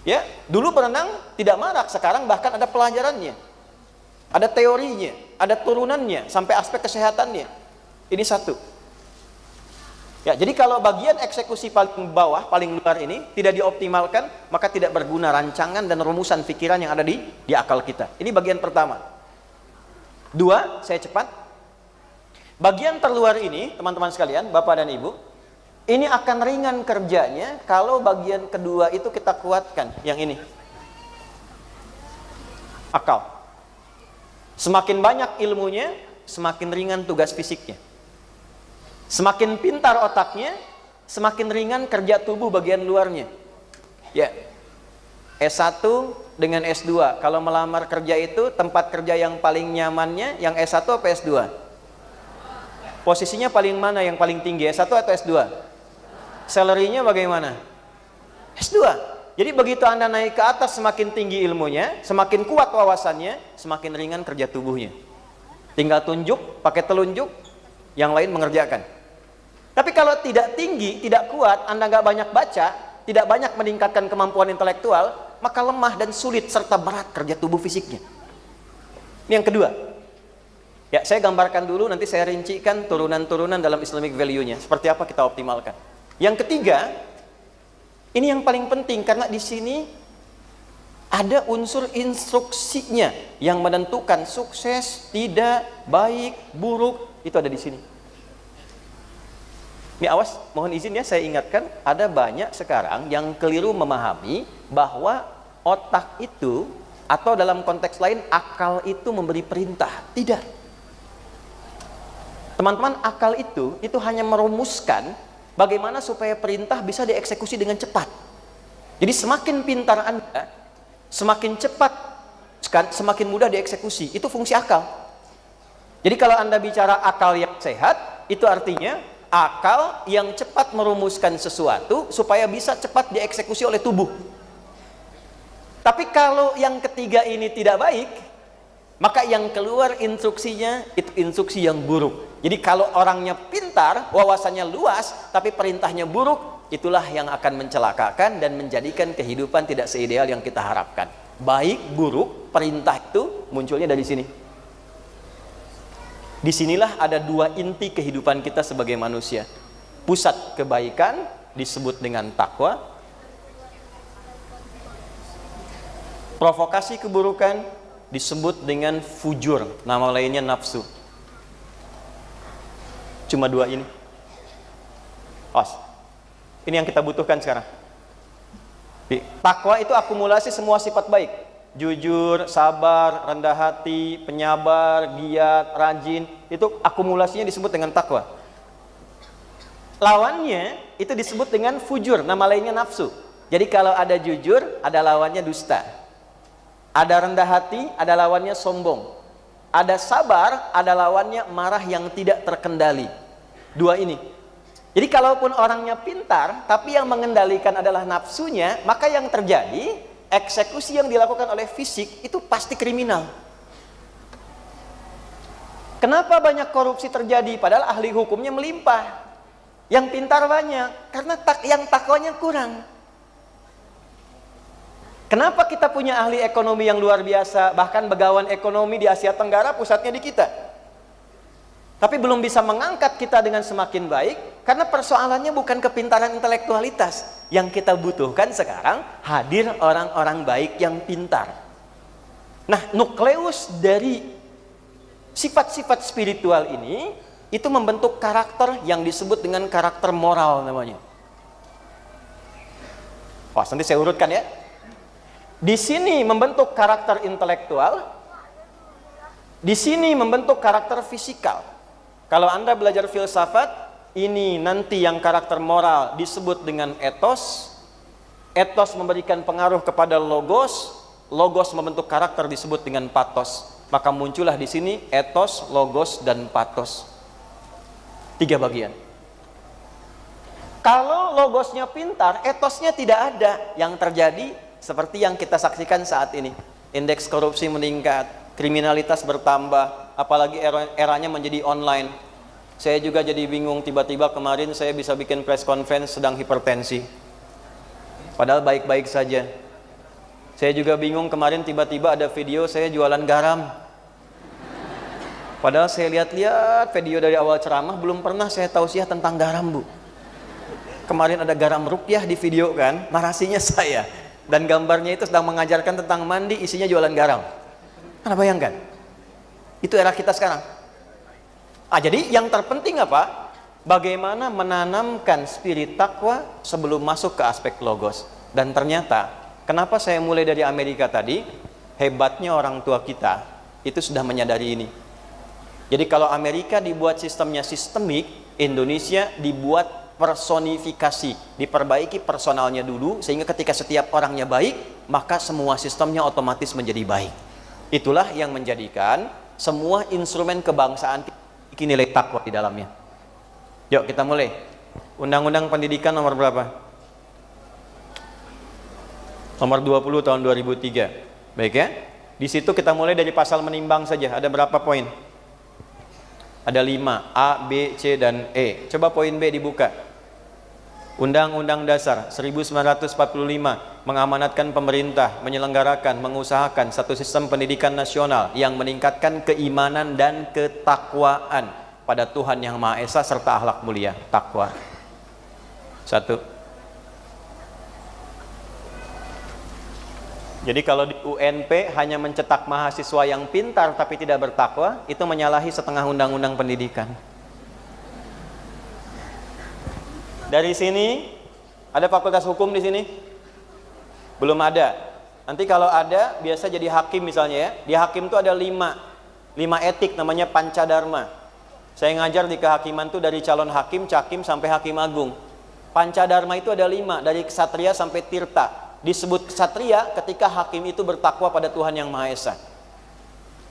Ya, dulu berenang tidak marak, sekarang bahkan ada pelajarannya, ada teorinya, ada turunannya, sampai aspek kesehatannya. Ini 1. Ya, jadi kalau bagian eksekusi paling bawah, paling luar ini tidak dioptimalkan, maka tidak berguna rancangan dan rumusan pikiran yang ada di akal kita. Ini bagian pertama. 2, saya cepat. Bagian terluar ini, teman-teman sekalian, Bapak dan Ibu, ini akan ringan kerjanya kalau bagian kedua itu kita kuatkan, yang ini. Akal. Semakin banyak ilmunya, semakin ringan tugas fisiknya. Semakin pintar otaknya, semakin ringan kerja tubuh bagian luarnya. Ya. S1 dengan S2. Kalau melamar kerja itu, tempat kerja yang paling nyamannya yang S1 atau S2? Posisinya paling mana yang paling tinggi, S1 atau S2? Salary-nya bagaimana? S2. Jadi begitu Anda naik ke atas, semakin tinggi ilmunya, semakin kuat wawasannya, semakin ringan kerja tubuhnya. Tinggal tunjuk, pakai telunjuk, yang lain mengerjakan. Tapi kalau tidak tinggi, tidak kuat, Anda nggak banyak baca, tidak banyak meningkatkan kemampuan intelektual, maka lemah dan sulit serta berat kerja tubuh fisiknya. Ini yang kedua. Ya, saya gambarkan dulu, nanti saya rincikan turunan-turunan dalam Islamic value-nya. Seperti apa kita optimalkan. Yang ketiga, ini yang paling penting karena di sini ada unsur instruksinya yang menentukan sukses, tidak, baik, buruk, itu ada di sini. Ini awas, mohon izin ya saya ingatkan, ada banyak sekarang yang keliru memahami bahwa otak itu, atau dalam konteks lain akal itu memberi perintah. Tidak. Teman-teman, akal itu hanya merumuskan bagaimana supaya perintah bisa dieksekusi dengan cepat. Jadi semakin pintar Anda, semakin cepat, semakin mudah dieksekusi. Itu fungsi akal. Jadi kalau Anda bicara akal yang sehat, itu artinya akal yang cepat merumuskan sesuatu supaya bisa cepat dieksekusi oleh tubuh. Tapi kalau yang ketiga ini tidak baik, maka yang keluar instruksinya itu instruksi yang buruk. Jadi kalau orangnya pintar, wawasannya luas, tapi perintahnya buruk, itulah yang akan mencelakakan dan menjadikan kehidupan tidak seideal yang kita harapkan. Baik, buruk, perintah itu munculnya dari sini. Disinilah ada dua inti kehidupan kita sebagai manusia. Pusat kebaikan disebut dengan takwa, provokasi keburukan disebut dengan fujur, nama lainnya nafsu. Cuma dua ini. Ini yang kita butuhkan sekarang. Takwa itu akumulasi semua sifat baik. Jujur, sabar, rendah hati, penyabar, giat, rajin, itu akumulasinya disebut dengan takwa. Lawannya itu disebut dengan fujur, nama lainnya nafsu. Jadi kalau ada jujur, ada lawannya dusta. Ada rendah hati, ada lawannya sombong. Ada sabar, ada lawannya marah yang tidak terkendali. Dua ini. Jadi kalaupun orangnya pintar, tapi yang mengendalikan adalah nafsunya, maka yang terjadi, eksekusi yang dilakukan oleh fisik itu pasti kriminal. Kenapa banyak korupsi terjadi? Padahal ahli hukumnya melimpah. Yang pintar banyak, karena yang takwanya kurang. Kenapa kita punya ahli ekonomi yang luar biasa, bahkan begawan ekonomi di Asia Tenggara pusatnya di kita, tapi belum bisa mengangkat kita dengan semakin baik? Karena persoalannya bukan kepintaran intelektualitas. Yang kita butuhkan sekarang hadir orang-orang baik yang pintar. Nah, nukleus dari sifat-sifat spiritual ini itu membentuk karakter yang disebut dengan karakter moral namanya. Nanti saya urutkan ya. Di sini membentuk karakter intelektual, di sini membentuk karakter fisikal. Kalau Anda belajar filsafat, ini nanti yang karakter moral disebut dengan etos. Etos memberikan pengaruh kepada logos. Logos membentuk karakter disebut dengan patos. Maka muncullah di sini etos, logos, dan patos. 3 bagian. Kalau logosnya pintar, etosnya tidak ada. Yang terjadi seperti yang kita saksikan saat ini. Indeks korupsi meningkat, kriminalitas bertambah, apalagi eranya menjadi online. Saya juga jadi bingung, tiba-tiba kemarin saya bisa bikin press conference sedang hipertensi. Padahal baik-baik saja. Saya juga bingung kemarin tiba-tiba ada video saya jualan garam. Padahal saya lihat-lihat video dari awal ceramah, belum pernah saya tausiah tentang garam, Bu. Kemarin ada garam ruqyah di video kan, narasinya saya. Dan gambarnya itu sedang mengajarkan tentang mandi, isinya jualan garam. Anda bayangkan? Itu era kita sekarang. Jadi yang terpenting apa? Bagaimana menanamkan spirit takwa sebelum masuk ke aspek logos. Dan ternyata, kenapa saya mulai dari Amerika tadi? Hebatnya orang tua kita itu sudah menyadari ini. Jadi kalau Amerika dibuat sistemnya sistemik, Indonesia dibuat personifikasi, diperbaiki personalnya dulu, sehingga ketika setiap orangnya baik, maka semua sistemnya otomatis menjadi baik. Itulah yang menjadikan semua instrumen kebangsaan nilai takwa di dalamnya. Yuk kita mulai. Undang-Undang Pendidikan nomor berapa? Nomor 20 tahun 2003. Baik ya. Di situ kita mulai dari pasal menimbang saja. Ada berapa poin? Ada 5, A, B, C, dan E. Coba poin B dibuka. Undang-Undang Dasar 1945 mengamanatkan pemerintah menyelenggarakan, mengusahakan satu sistem pendidikan nasional yang meningkatkan keimanan dan ketakwaan pada Tuhan Yang Maha Esa serta akhlak mulia, takwa. 1. Jadi kalau di UNP hanya mencetak mahasiswa yang pintar tapi tidak bertakwa, itu menyalahi setengah undang-undang pendidikan. Dari sini ada fakultas hukum di sini? Belum ada. Nanti kalau ada, biasa jadi hakim misalnya ya. Di hakim itu ada 5 etik, namanya Pancadharma. Saya ngajar di kehakiman tuh dari calon hakim, cakim sampai hakim agung. Pancadharma itu ada 5, dari ksatria sampai tirta. Disebut ksatria ketika hakim itu bertakwa pada Tuhan Yang Maha Esa.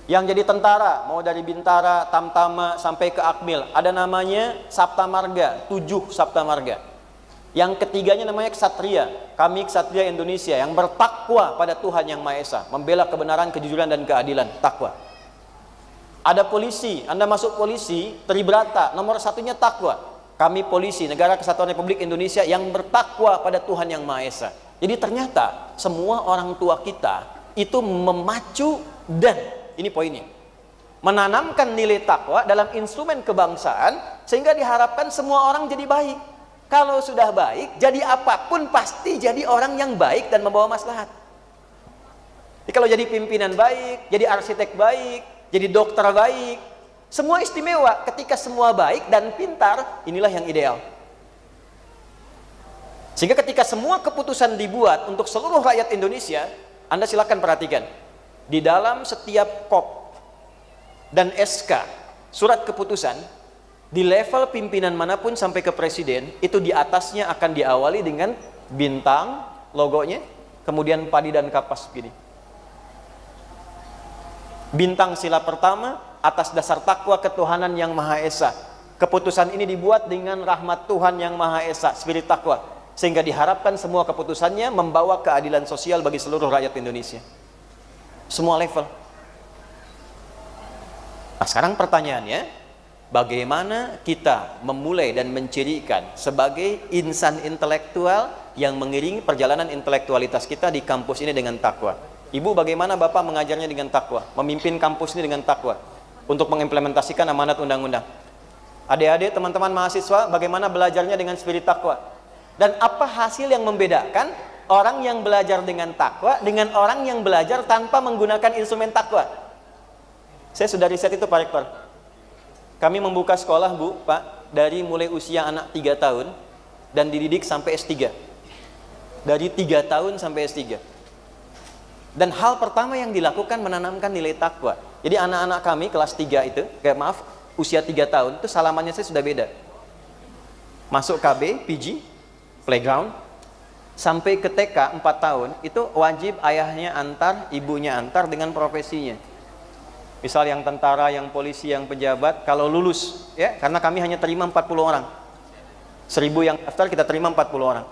Yang jadi tentara, mau dari Bintara, Tamtama sampai ke Akmil, ada namanya Saptamarga, 7 Saptamarga. Yang ketiganya namanya ksatria. Kami ksatria Indonesia yang bertakwa pada Tuhan Yang Maha Esa, membela kebenaran, kejujuran dan keadilan, takwa. Ada polisi, Anda masuk polisi, Tribrata, nomor 1-nya takwa. Kami polisi, Negara Kesatuan Republik Indonesia yang bertakwa pada Tuhan Yang Maha Esa. Jadi ternyata semua orang tua kita itu memacu dan ini poinnya, menanamkan nilai takwa dalam instrumen kebangsaan sehingga diharapkan semua orang jadi baik. Kalau sudah baik, jadi apapun pasti jadi orang yang baik dan membawa maslahat. Jadi kalau jadi pimpinan baik, jadi arsitek baik, jadi dokter baik, semua istimewa. Ketika semua baik dan pintar, inilah yang ideal. Sehingga ketika semua keputusan dibuat untuk seluruh rakyat Indonesia, Anda silakan perhatikan. Di dalam setiap kop dan SK, surat keputusan, di level pimpinan manapun sampai ke presiden, itu di atasnya akan diawali dengan bintang, logonya, kemudian padi dan kapas begini. Bintang sila pertama, atas dasar takwa ketuhanan Yang Maha Esa. Keputusan ini dibuat dengan rahmat Tuhan Yang Maha Esa, spirit takwa. Sehingga diharapkan semua keputusannya membawa keadilan sosial bagi seluruh rakyat Indonesia. Semua level. Nah, sekarang pertanyaannya, bagaimana kita memulai dan mencirikan sebagai insan intelektual yang mengiringi perjalanan intelektualitas kita di kampus ini dengan takwa? Ibu, bagaimana Bapak mengajarnya dengan takwa, memimpin kampus ini dengan takwa untuk mengimplementasikan amanat undang-undang? Adik-adik, teman-teman mahasiswa, bagaimana belajarnya dengan spirit takwa? Dan apa hasil yang membedakan orang yang belajar dengan takwa dengan orang yang belajar tanpa menggunakan instrumen takwa? Saya sudah riset itu, Pak Rektor. Kami membuka sekolah, Bu, Pak, dari mulai usia anak 3 tahun dan dididik sampai S3. Dari 3 tahun sampai S3. Dan hal pertama yang dilakukan menanamkan nilai takwa. Jadi anak-anak kami kelas 3 itu, usia 3 tahun itu salamannya saya sudah beda. Masuk KB, PG, playground, sampai ke TK 4 tahun, itu wajib ayahnya antar, ibunya antar dengan profesinya. Misal yang tentara, yang polisi, yang pejabat, kalau lulus, ya, karena kami hanya terima 40 orang. 1000 yang daftar kita terima 40 orang.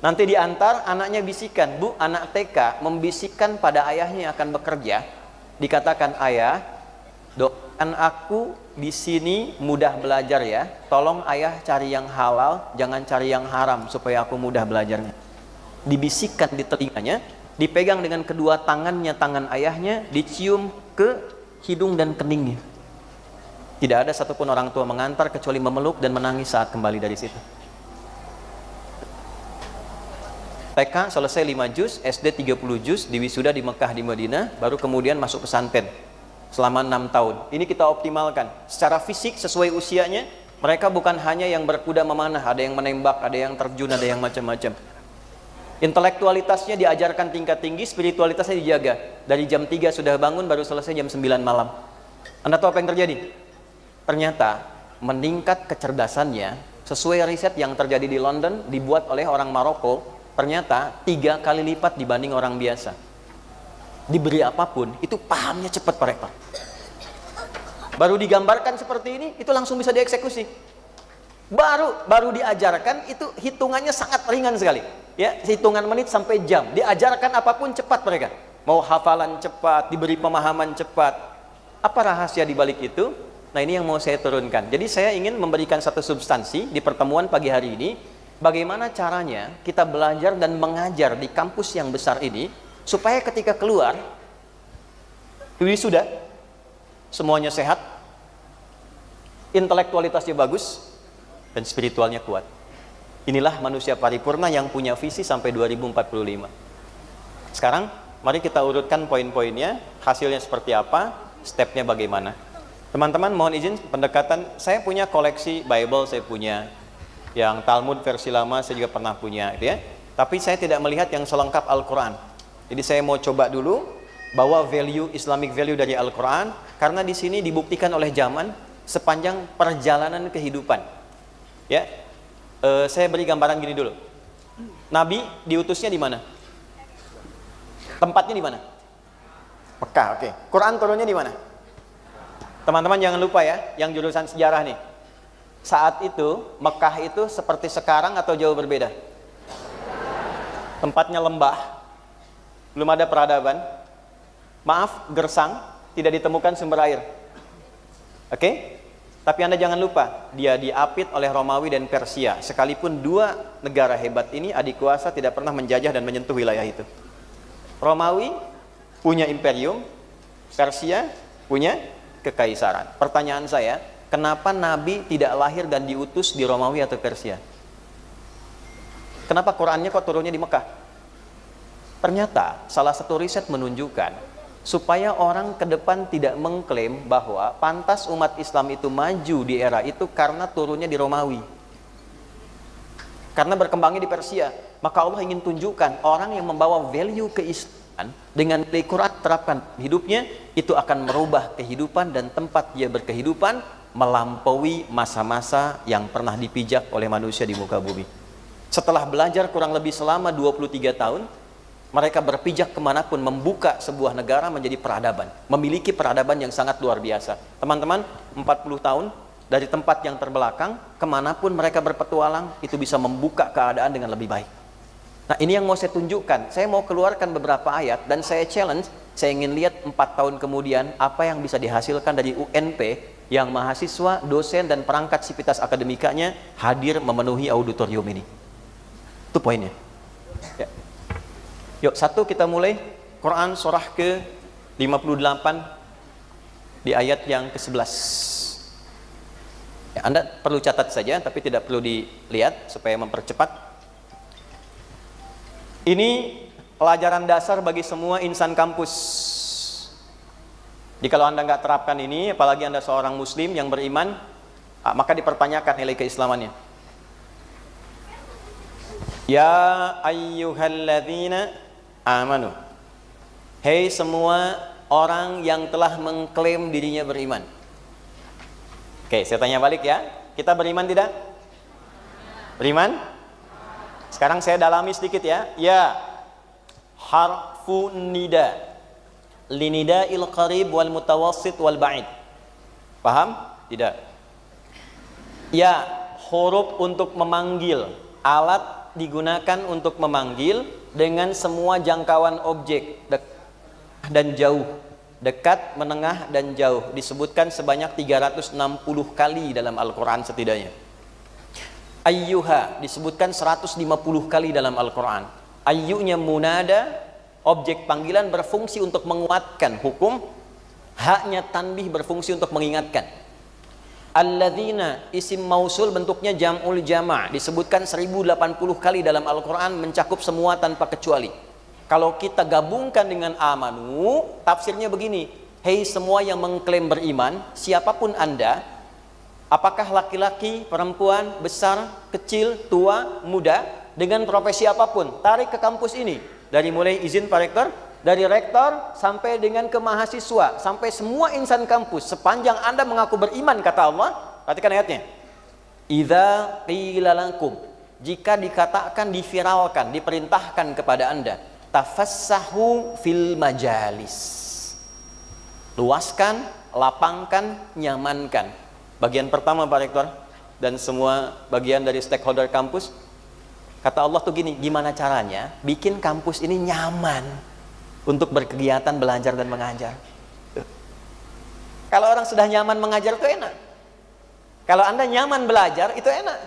Nanti diantar, anaknya bisikan, Bu, anak TK membisikkan pada ayahnya yang akan bekerja, dikatakan, ayah, doakan aku di sini mudah belajar ya. Tolong ayah cari yang halal, jangan cari yang haram supaya aku mudah belajarnya. Dibisikkan di telinganya, dipegang dengan kedua tangannya, tangan ayahnya, dicium ke hidung dan keningnya. Tidak ada satupun orang tua mengantar kecuali memeluk dan menangis saat kembali dari situ. TK selesai 5 juz, SD 30 juz, diwisuda di Mekah, di Madinah, baru kemudian masuk pesantren selama 6 tahun. Ini kita optimalkan secara fisik sesuai usianya. Mereka bukan hanya yang berkuda memanah, ada yang menembak, ada yang terjun, ada yang macam-macam. Intelektualitasnya diajarkan tingkat tinggi, spiritualitasnya dijaga. Dari jam 3 sudah bangun, baru selesai jam 9 malam. Anda tahu apa yang terjadi? Ternyata meningkat kecerdasannya sesuai riset yang terjadi di London, dibuat oleh orang Maroko. Ternyata 3 kali lipat dibanding orang biasa. Diberi apapun, itu pahamnya cepat, Pak Rektor. Baru digambarkan seperti ini, itu langsung bisa dieksekusi. Baru diajarkan, itu hitungannya sangat ringan sekali. Ya, hitungan menit sampai jam. Diajarkan apapun cepat mereka. Mau hafalan cepat, diberi pemahaman cepat. Apa rahasia di balik itu? Nah, ini yang mau saya turunkan. Jadi saya ingin memberikan satu substansi di pertemuan pagi hari ini. Bagaimana caranya kita belajar dan mengajar di kampus yang besar ini, supaya ketika keluar, wisuda, semuanya sehat, intelektualitasnya bagus, dan spiritualnya kuat. Inilah manusia paripurna yang punya visi sampai 2045. Sekarang, mari kita urutkan poin-poinnya, hasilnya seperti apa, stepnya bagaimana. Teman-teman, mohon izin pendekatan, saya punya koleksi Bible, saya punya Yang Talmud versi lama saya juga pernah punya, gitu ya. Tapi saya tidak melihat yang selengkap Al-Quran. Jadi saya mau coba dulu bawa value, Islamic value dari Al-Quran, karena di sini dibuktikan oleh zaman sepanjang perjalanan kehidupan. Ya, saya beri gambaran gini dulu. Nabi diutusnya di mana? Tempatnya di mana? Mekah, oke. Quran turunnya di mana? Teman-teman jangan lupa ya, yang jurusan sejarah nih. Saat itu Mekah itu seperti sekarang atau jauh berbeda? Tempatnya lembah, belum ada peradaban. Maaf, gersang, tidak ditemukan sumber air. Oke? Tapi Anda jangan lupa, dia diapit oleh Romawi dan Persia. Sekalipun dua negara hebat ini adik kuasa tidak pernah menjajah dan menyentuh wilayah itu. Romawi punya imperium, Persia punya kekaisaran. Pertanyaan saya, kenapa Nabi tidak lahir dan diutus di Romawi atau Persia? Kenapa Qurannya kok turunnya di Mekah? Ternyata salah satu riset menunjukkan supaya orang ke depan tidak mengklaim bahwa pantas umat Islam itu maju di era itu karena turunnya di Romawi, karena berkembangnya di Persia. Maka Allah ingin tunjukkan orang yang membawa value keislaman dengan nilai Quran terapkan hidupnya, itu akan merubah kehidupan dan tempat dia berkehidupan melampaui masa-masa yang pernah dipijak oleh manusia di muka bumi. Setelah belajar kurang lebih selama 23 tahun, mereka berpijak kemanapun, membuka sebuah negara menjadi peradaban, memiliki peradaban yang sangat luar biasa. Teman-teman, 40 tahun dari tempat yang terbelakang, kemanapun mereka berpetualang, itu bisa membuka keadaan dengan lebih baik. Nah, ini yang mau saya tunjukkan. Saya mau keluarkan beberapa ayat dan saya challenge, saya ingin lihat 4 tahun kemudian apa yang bisa dihasilkan dari UNP yang mahasiswa, dosen dan perangkat sivitas akademikanya hadir memenuhi auditorium ini. Itu poinnya. Ya. Yuk, satu kita mulai. Quran surah ke-58 di ayat yang ke-11. Ya, Anda perlu catat saja, tapi tidak perlu dilihat supaya mempercepat. Ini pelajaran dasar bagi semua insan kampus. Jadi kalau Anda nggak terapkan ini, apalagi Anda seorang muslim yang beriman, maka dipertanyakan nilai keislamannya. Ya ayyuhalladzina amanu, hei semua orang yang telah mengklaim dirinya beriman. Oke, saya tanya balik ya, kita beriman tidak? Beriman? Sekarang saya dalami sedikit ya. Ya, harfu nida, linida'il qarib wal mutawassit wal ba'id. Paham? Tidak. Ya, huruf untuk memanggil, alat digunakan untuk memanggil dengan semua jangkauan objek dan jauh, dekat, menengah, dan jauh, disebutkan sebanyak 360 kali dalam Al-Quran setidaknya. Ayyuha disebutkan 150 kali dalam Al-Quran. Ayyunya munada, objek panggilan berfungsi untuk menguatkan hukum, haknya tanbih berfungsi untuk mengingatkan. Alladzina isim mausul bentuknya jam'ul jama' disebutkan 1080 kali dalam Al-Quran, mencakup semua tanpa kecuali. Kalau kita gabungkan dengan amanu, tafsirnya begini: hei semua yang mengklaim beriman, siapapun Anda, apakah laki-laki, perempuan, besar, kecil, tua, muda, dengan profesi apapun, tarik ke kampus ini. Dari mulai izin Pak Rektor, dari rektor sampai dengan ke mahasiswa, sampai semua insan kampus, sepanjang Anda mengaku beriman, kata Allah. Perhatikan ayatnya. Idza qila lakum, jika dikatakan, diviralkan, diperintahkan kepada Anda, tafassahu fil majalis, luaskan, lapangkan, nyamankan. Bagian pertama Pak Rektor dan semua bagian dari stakeholder kampus, kata Allah tuh gini, gimana caranya bikin kampus ini nyaman untuk berkegiatan belajar dan mengajar. Kalau orang sudah nyaman mengajar itu enak. Kalau Anda nyaman belajar itu enak.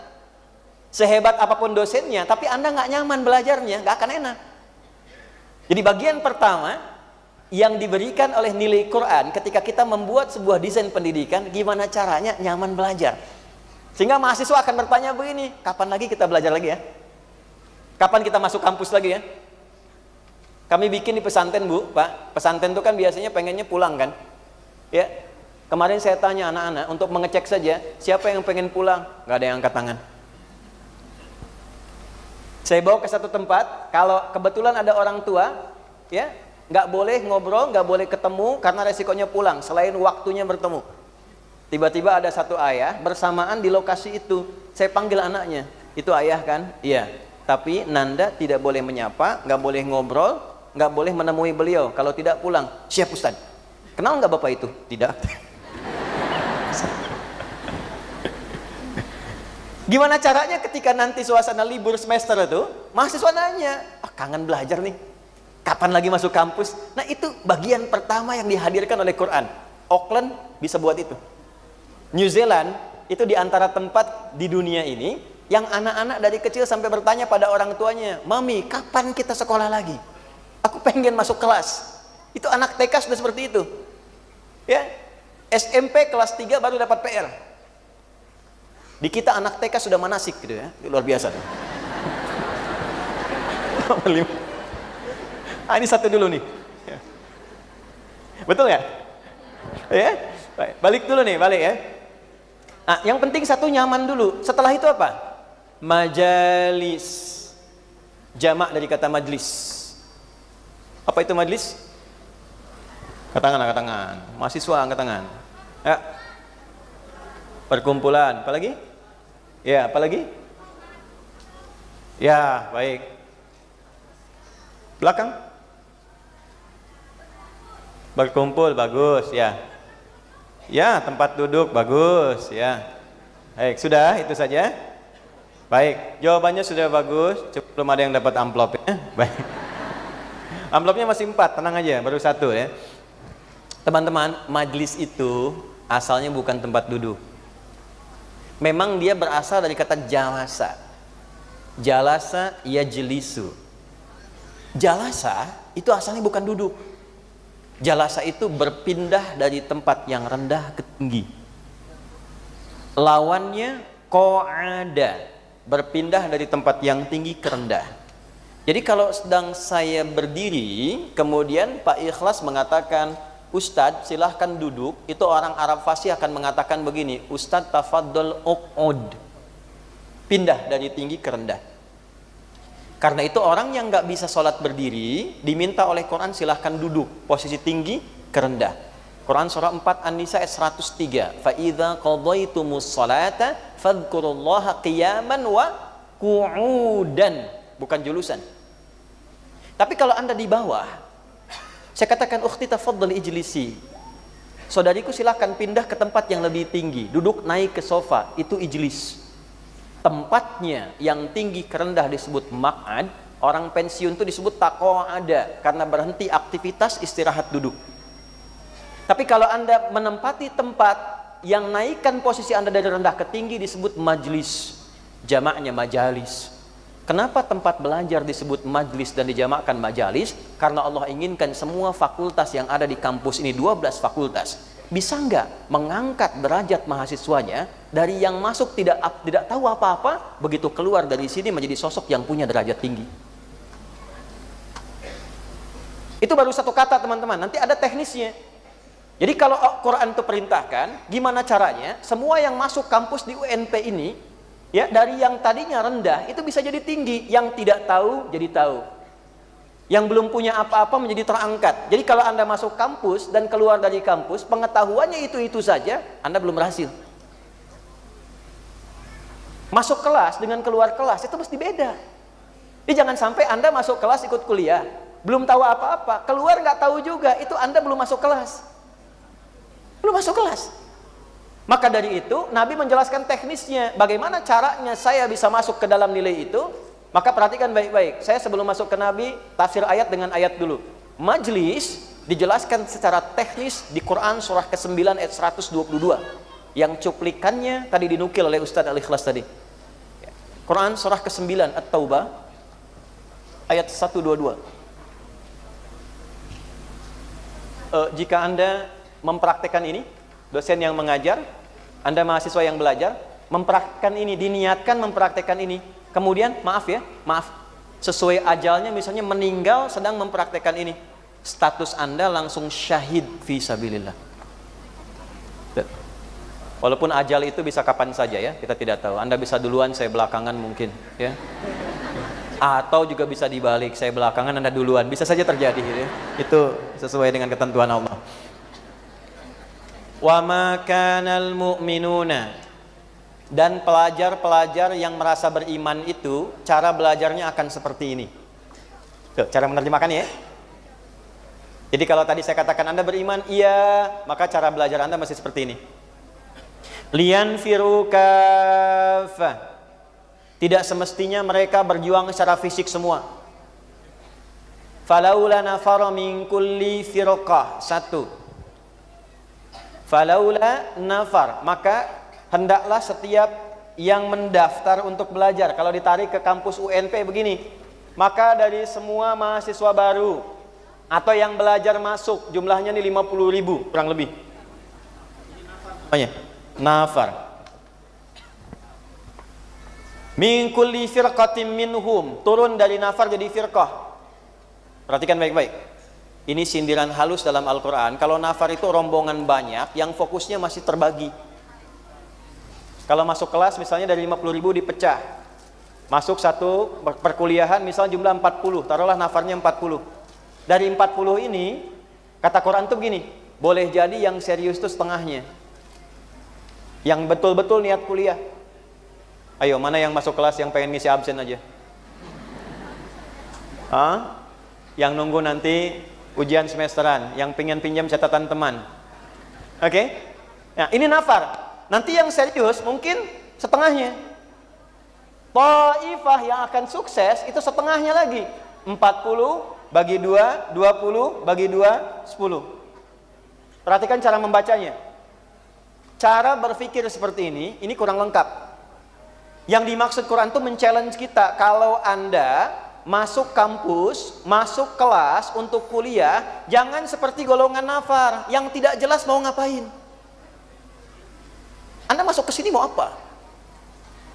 Sehebat apapun dosennya, tapi Anda nggak nyaman belajarnya, nggak akan enak. Jadi bagian pertama yang diberikan oleh nilai Quran ketika kita membuat sebuah desain pendidikan, gimana caranya nyaman belajar. Sehingga mahasiswa akan bertanya begini, kapan lagi kita belajar lagi ya? Kapan kita masuk kampus lagi ya? Kami bikin di pesantren Bu, Pak. Pesantren itu kan biasanya pengennya pulang kan? Ya. Kemarin saya tanya anak-anak untuk mengecek saja, siapa yang pengen pulang? Gak ada yang angkat tangan. Saya bawa ke satu tempat, kalau kebetulan ada orang tua, ya, nggak boleh ngobrol, nggak boleh ketemu karena resikonya pulang selain waktunya bertemu. Tiba-tiba ada satu ayah bersamaan di lokasi itu. Saya panggil anaknya, itu ayah kan? Iya. Tapi Nanda tidak boleh menyapa, nggak boleh ngobrol, nggak boleh menemui beliau. Kalau tidak pulang, siap Ustaz. Kenal nggak bapak itu? Tidak. Gimana caranya ketika nanti suasana libur semester itu, mahasiswa nanya, kangen belajar nih, kapan lagi masuk kampus? Nah itu bagian pertama yang dihadirkan oleh Quran. Auckland bisa buat itu. New Zealand itu di antara tempat di dunia ini yang anak-anak dari kecil sampai bertanya pada orang tuanya, Mami, kapan kita sekolah lagi? Aku pengen masuk kelas. Itu anak TK sudah seperti itu. Ya, SMP kelas 3 baru dapat PR. Di kita anak TK sudah manasik gitu ya, luar biasa tuh. Ini satu dulu nih. Betul ya? Ya, balik dulu nih, balik ya. Yang penting satu nyaman dulu. Setelah itu apa? Majalis. Jamak dari kata majlis. Apa itu majlis? Angkat tangan, angkat tangan. Mahasiswa angkat tangan. Ya. Perkumpulan, apa lagi? Ya, apa lagi? Ya, baik. Belakang. Berkumpul, bagus, ya. Ya, tempat duduk, bagus, ya. Baik, sudah, itu saja. Baik, jawabannya sudah bagus. Belum ada yang dapat amplopnya. Baik. Amplopnya masih 4, tenang aja, baru 1 ya. Teman-teman, majlis itu asalnya bukan tempat duduk. Memang dia berasal dari kata jalasa. Jalasa yajlisu. Jalasa itu asalnya bukan duduk. Jalasa itu berpindah dari tempat yang rendah ke tinggi. Lawannya qa'ada, berpindah dari tempat yang tinggi ke rendah. Jadi kalau sedang saya berdiri, kemudian Pak Ikhlas mengatakan, Ustadz silahkan duduk, itu orang Arab fasih akan mengatakan begini, Ustadz tafaddal uq'ud, pindah dari tinggi ke rendah. Karena itu orang yang nggak bisa sholat berdiri diminta oleh Quran silahkan duduk, posisi tinggi ke rendah. Quran surah 4 An-Nisa ayat 103, fa idza qadaytumus sholata fadhkurullaha qiyaman wa qu'udan, bukan julusan. Tapi kalau Anda di bawah, saya katakan ukhti tafaddal ijlisi. Saudariku silakan pindah ke tempat yang lebih tinggi, duduk naik ke sofa, itu ijlis. Tempatnya yang tinggi ke rendah disebut maq'ad, orang pensiun itu disebut taqa'ada karena berhenti aktivitas istirahat duduk. Tapi kalau Anda menempati tempat yang naikkan posisi Anda dari rendah ke tinggi disebut majlis. Jamaknya majalis. Kenapa tempat belajar disebut majlis dan dijamakkan majalis? Karena Allah inginkan semua fakultas yang ada di kampus ini, 12 fakultas, bisa nggak mengangkat derajat mahasiswanya dari yang masuk tidak tahu apa-apa, begitu keluar dari sini menjadi sosok yang punya derajat tinggi. Itu baru satu kata teman-teman, nanti ada teknisnya. Jadi kalau Quran itu perintahkan, gimana caranya semua yang masuk kampus di UNP ini, ya, dari yang tadinya rendah itu bisa jadi tinggi, yang tidak tahu jadi tahu, yang belum punya apa-apa menjadi terangkat. Jadi kalau Anda masuk kampus dan keluar dari kampus pengetahuannya itu saja, Anda belum berhasil. Masuk kelas dengan keluar kelas itu mesti beda. Jadi jangan sampai Anda masuk kelas ikut kuliah belum tahu apa-apa, keluar nggak tahu juga, itu Anda belum masuk kelas, belum masuk kelas. Maka dari itu Nabi menjelaskan teknisnya, bagaimana caranya saya bisa masuk ke dalam nilai itu. Maka perhatikan baik-baik, saya sebelum masuk ke Nabi tafsir ayat dengan ayat dulu. Majlis dijelaskan secara teknis di Quran surah ke-9 ayat 122, yang cuplikannya tadi dinukil oleh Ustadz Al-Ikhlas tadi. Quran surah ke-9 At-Taubah ayat 122. Jika Anda mempraktekkan ini, dosen yang mengajar, Anda mahasiswa yang belajar, mempraktekkan ini, diniatkan mempraktekkan ini, kemudian maaf, sesuai ajalnya misalnya meninggal sedang mempraktekkan ini, status Anda langsung syahid fi sabilillah. Walaupun ajal itu bisa kapan saja ya, kita tidak tahu. Anda bisa duluan, saya belakangan mungkin ya. Atau juga bisa dibalik, saya belakangan Anda duluan, bisa saja terjadi gitu ya. Itu sesuai dengan ketentuan Allah. Wa ma kanal mu'minuna, dan pelajar-pelajar yang merasa beriman itu cara belajarnya akan seperti ini. Tuh, cara menerjemahkannya ya. Jadi kalau tadi saya katakan Anda beriman, iya, maka cara belajar Anda masih seperti ini. Liyanfiru kaffah, tidak semestinya mereka berjuang secara fisik semua. Falaula nafara min kulli firqah, satu. Falaula nafar, maka hendaklah setiap yang mendaftar untuk belajar, kalau ditarik ke kampus UNP begini, maka dari semua mahasiswa baru atau yang belajar masuk, jumlahnya nih 50.000 kurang lebih. Nafar. Min kulli firqatin minhum, turun dari nafar jadi firqah. Perhatikan baik-baik. Ini sindiran halus dalam Al-Quran. Kalau nafar itu rombongan banyak yang fokusnya masih terbagi. Kalau masuk kelas misalnya dari 50.000 dipecah. Masuk satu perkuliahan misalnya jumlah 40, taruhlah nafarnya 40. Dari 40 ini, kata Quran tuh begini, boleh jadi yang serius itu setengahnya. Yang betul-betul niat kuliah. Ayo, mana yang masuk kelas yang pengen ngisi absen aja? Yang nunggu nanti ujian semesteran, yang pengen pinjam catatan teman. Oke? Nah, ini nafar. Nanti yang serius mungkin setengahnya. Taifah yang akan sukses itu setengahnya lagi. 40 bagi 2, 20 bagi 2, 10. Perhatikan cara membacanya. Cara berpikir seperti ini kurang lengkap. Yang dimaksud Quran itu men-challenge kita. Kalau Anda masuk kampus, masuk kelas untuk kuliah, jangan seperti golongan nafar yang tidak jelas mau ngapain. Anda masuk ke sini mau apa?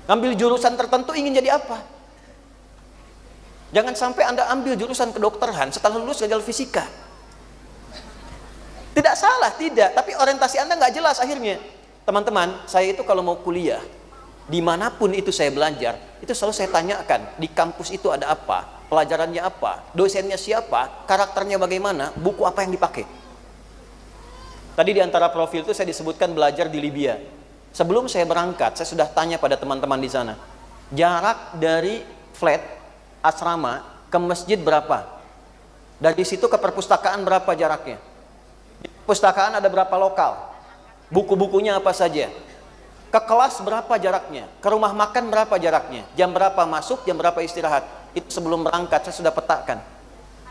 Ngambil jurusan tertentu ingin jadi apa? Jangan sampai Anda ambil jurusan kedokteran setelah lulus gagal fisika. Tidak salah, tidak. Tapi orientasi Anda nggak jelas akhirnya. Teman-teman, saya itu kalau mau kuliah, dimanapun itu saya belajar, itu selalu saya tanyakan, di kampus itu ada apa, pelajarannya apa, dosennya siapa, karakternya bagaimana, buku apa yang dipakai. Tadi di antara profil itu saya disebutkan belajar di Libya. Sebelum saya berangkat, saya sudah tanya pada teman-teman di sana, jarak dari flat asrama ke masjid berapa? Dari situ ke perpustakaan berapa jaraknya? Di perpustakaan ada berapa lokal? Buku-bukunya apa saja? Ke kelas berapa jaraknya? Ke rumah makan berapa jaraknya? Jam berapa masuk, jam berapa istirahat? Itu sebelum berangkat saya sudah petakan.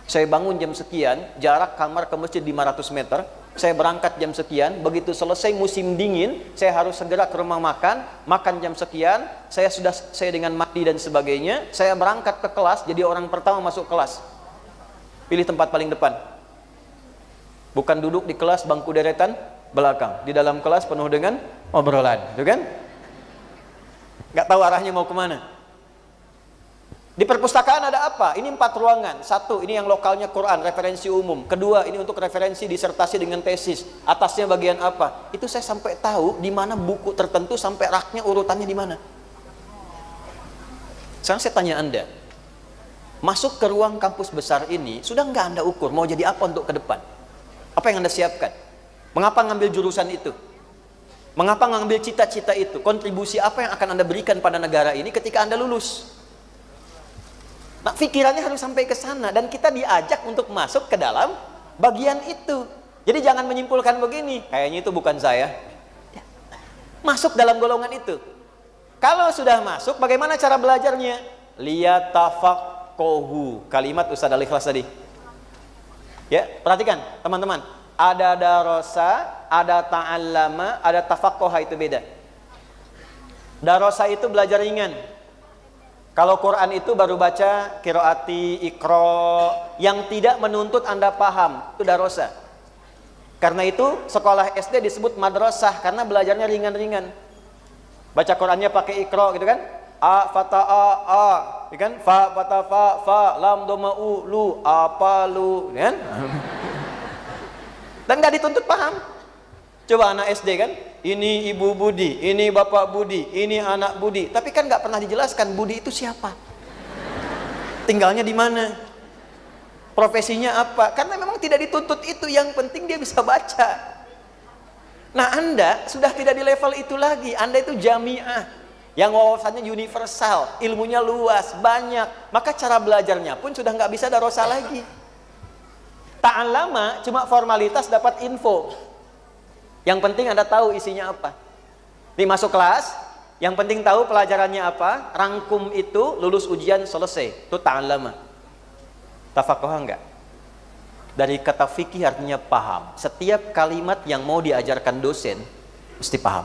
Saya bangun jam sekian, jarak kamar ke masjid 500 meter. Saya berangkat jam sekian, begitu selesai musim dingin, saya harus segera ke rumah makan, makan jam sekian, saya dengan mandi dan sebagainya, saya berangkat ke kelas, jadi orang pertama masuk kelas. Pilih tempat paling depan. Bukan duduk di kelas bangku deretan belakang. Di dalam kelas penuh dengan obrolan, itu kan? Nggak tahu arahnya mau kemana. Di perpustakaan ada apa? Ini 4 ruangan. 1, ini yang lokalnya Quran, referensi umum. 2, ini untuk referensi disertasi dengan tesis. Atasnya bagian apa? Itu saya sampai tahu di mana buku tertentu sampai raknya urutannya di mana. Sekarang saya tanya Anda, masuk ke ruang kampus besar ini, sudah nggak Anda ukur mau jadi apa untuk ke depan? Apa yang Anda siapkan? Mengapa ngambil jurusan itu? Mengapa ngambil cita-cita itu? Kontribusi apa yang akan Anda berikan pada negara ini ketika Anda lulus? Nah, pikirannya harus sampai ke sana dan kita diajak untuk masuk ke dalam bagian itu. Jadi jangan menyimpulkan begini, kayaknya itu bukan saya. Masuk dalam golongan itu. Kalau sudah masuk, bagaimana cara belajarnya? Liyatafaqahu. Kalimat Ustaz Al-Ikhlas tadi. Ya, perhatikan teman-teman. Ada darasa, ada ta'allama, ada tafaqaha, itu beda. Darasa itu belajar ringan. Kalau Quran itu baru baca qiraati, iqra, yang tidak menuntut Anda paham, itu darasa. Karena itu sekolah SD disebut madrasah karena belajarnya ringan-ringan. Baca Qurannya pakai iqra gitu kan? A fata a, gitu kan? Fa fata fa, lam doma u lu, apa lu, kan? Dan nggak dituntut paham. Coba anak SD kan, ini ibu Budi, ini bapak Budi, ini anak Budi. Tapi kan nggak pernah dijelaskan Budi itu siapa. tinggalnya di mana, profesinya apa, karena memang tidak dituntut itu, yang penting dia bisa baca. Nah, Anda sudah tidak di level itu lagi. Anda itu jamiah yang wawasannya universal, ilmunya luas, banyak, maka cara belajarnya pun sudah nggak bisa darosa lagi. Ta'allama cuma formalitas, dapat info. Yang penting Anda tahu isinya apa. Nih masuk kelas, yang penting tahu pelajarannya apa, rangkum itu, lulus ujian, selesai. Itu ta'allama. Tafaqaha enggak? Dari kata fikih artinya paham. Setiap kalimat yang mau diajarkan dosen mesti paham.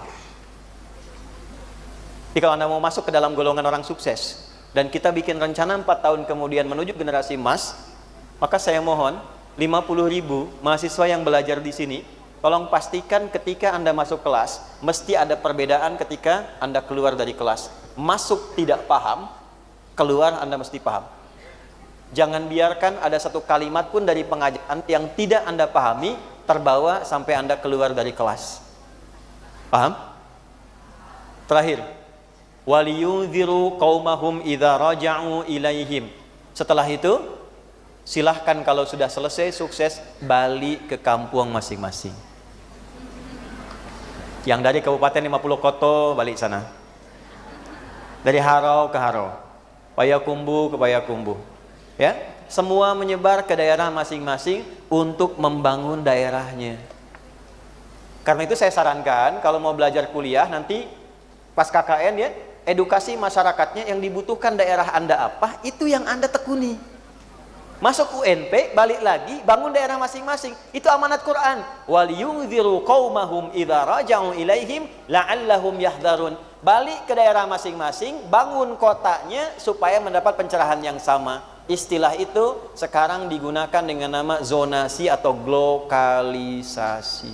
Jadi kalau Anda mau masuk ke dalam golongan orang sukses dan kita bikin rencana 4 tahun kemudian menuju generasi emas, maka saya mohon 50.000 mahasiswa yang belajar di sini, tolong pastikan ketika Anda masuk kelas mesti ada perbedaan ketika Anda keluar dari kelas. Masuk tidak paham, keluar Anda mesti paham. Jangan biarkan ada satu kalimat pun dari pengajaran yang tidak Anda pahami terbawa sampai Anda keluar dari kelas. Paham? Terakhir, waliyunziru qaumahum idza raja'u ilaihim. Setelah itu, silahkan kalau sudah selesai sukses balik ke kampung masing-masing. Yang dari Kabupaten 50 Koto balik sana. Dari Harau ke Harau, Payakumbuh ke Payakumbuh. Ya, semua menyebar ke daerah masing-masing untuk membangun daerahnya. Karena itu saya sarankan kalau mau belajar kuliah nanti pas KKN ya, edukasi masyarakatnya yang dibutuhkan daerah Anda apa, itu yang Anda tekuni. Masuk UNP, balik lagi, bangun daerah masing-masing. Itu amanat Quran. Waliyunziru qaumahum idza raja'u ilaihim la'allahum yahdharun. Balik ke daerah masing-masing, bangun kotanya supaya mendapat pencerahan yang sama. Istilah itu sekarang digunakan dengan nama zonasi atau glokalisasi.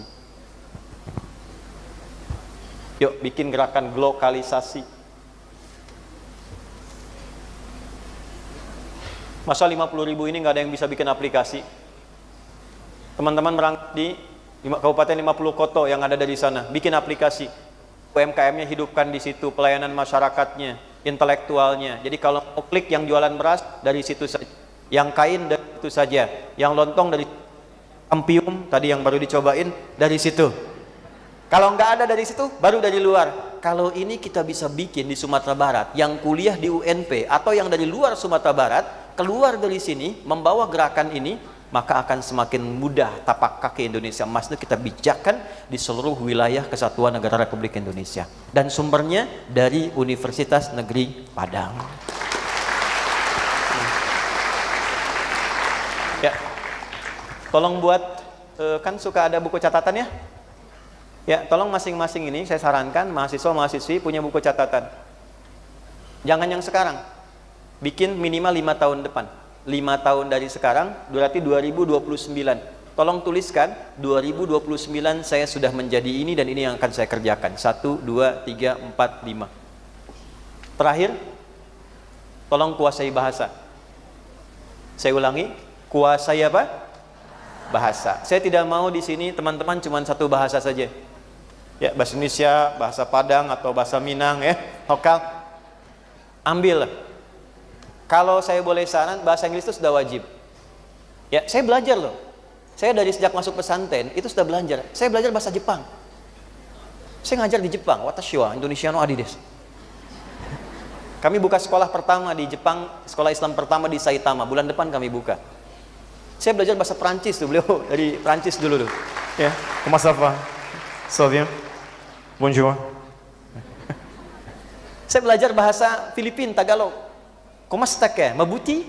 Yuk bikin gerakan glokalisasi. Masa 50.000 ini nggak ada yang bisa bikin aplikasi? Teman-teman berangkat di Kabupaten 50 Koto yang ada dari sana, bikin aplikasi. UMKM-nya hidupkan di situ, pelayanan masyarakatnya, intelektualnya. Jadi kalau mau klik yang jualan beras dari situ saja, yang kain dari situ saja, yang lontong dari ampium tadi yang baru dicobain dari situ. Kalau nggak ada dari situ, baru dari luar. Kalau ini kita bisa bikin di Sumatera Barat, yang kuliah di UNP atau yang dari luar Sumatera Barat keluar dari sini membawa gerakan ini, maka akan semakin mudah tapak kaki Indonesia Emas itu kita bijakkan di seluruh wilayah Kesatuan Negara Republik Indonesia. Dan sumbernya dari Universitas Negeri Padang. Ya, tolong buat, kan suka ada buku catatan ya? Ya, tolong masing-masing ini saya sarankan mahasiswa-mahasiswi punya buku catatan. Jangan yang sekarang, bikin minimal 5 tahun depan. 5 tahun dari sekarang berarti 2029. Tolong tuliskan 2029 saya sudah menjadi ini dan ini yang akan saya kerjakan. 1, 2, 3, 4, 5. Terakhir, tolong kuasai bahasa. Saya ulangi, kuasai apa? Bahasa. Saya tidak mau di sini teman-teman cuma satu bahasa saja. Ya, bahasa Indonesia, bahasa Padang atau bahasa Minang ya, lokal. Ambil. Kalau saya boleh saran, bahasa Inggris itu sudah wajib. Ya, saya belajar loh. Saya dari sejak masuk pesantren itu sudah belajar. Saya belajar bahasa Jepang. Saya ngajar di Jepang. Watashi wa Indonesia no adi desu. Kami buka sekolah pertama di Jepang, sekolah Islam pertama di Saitama. Bulan depan kami buka. Saya belajar bahasa Prancis tuh, beliau dari Prancis dulu tuh. Ya, comment ça va? Ça va bien? Bonjour. Saya belajar bahasa Filipin, Tagalog. Komastake, mabuti,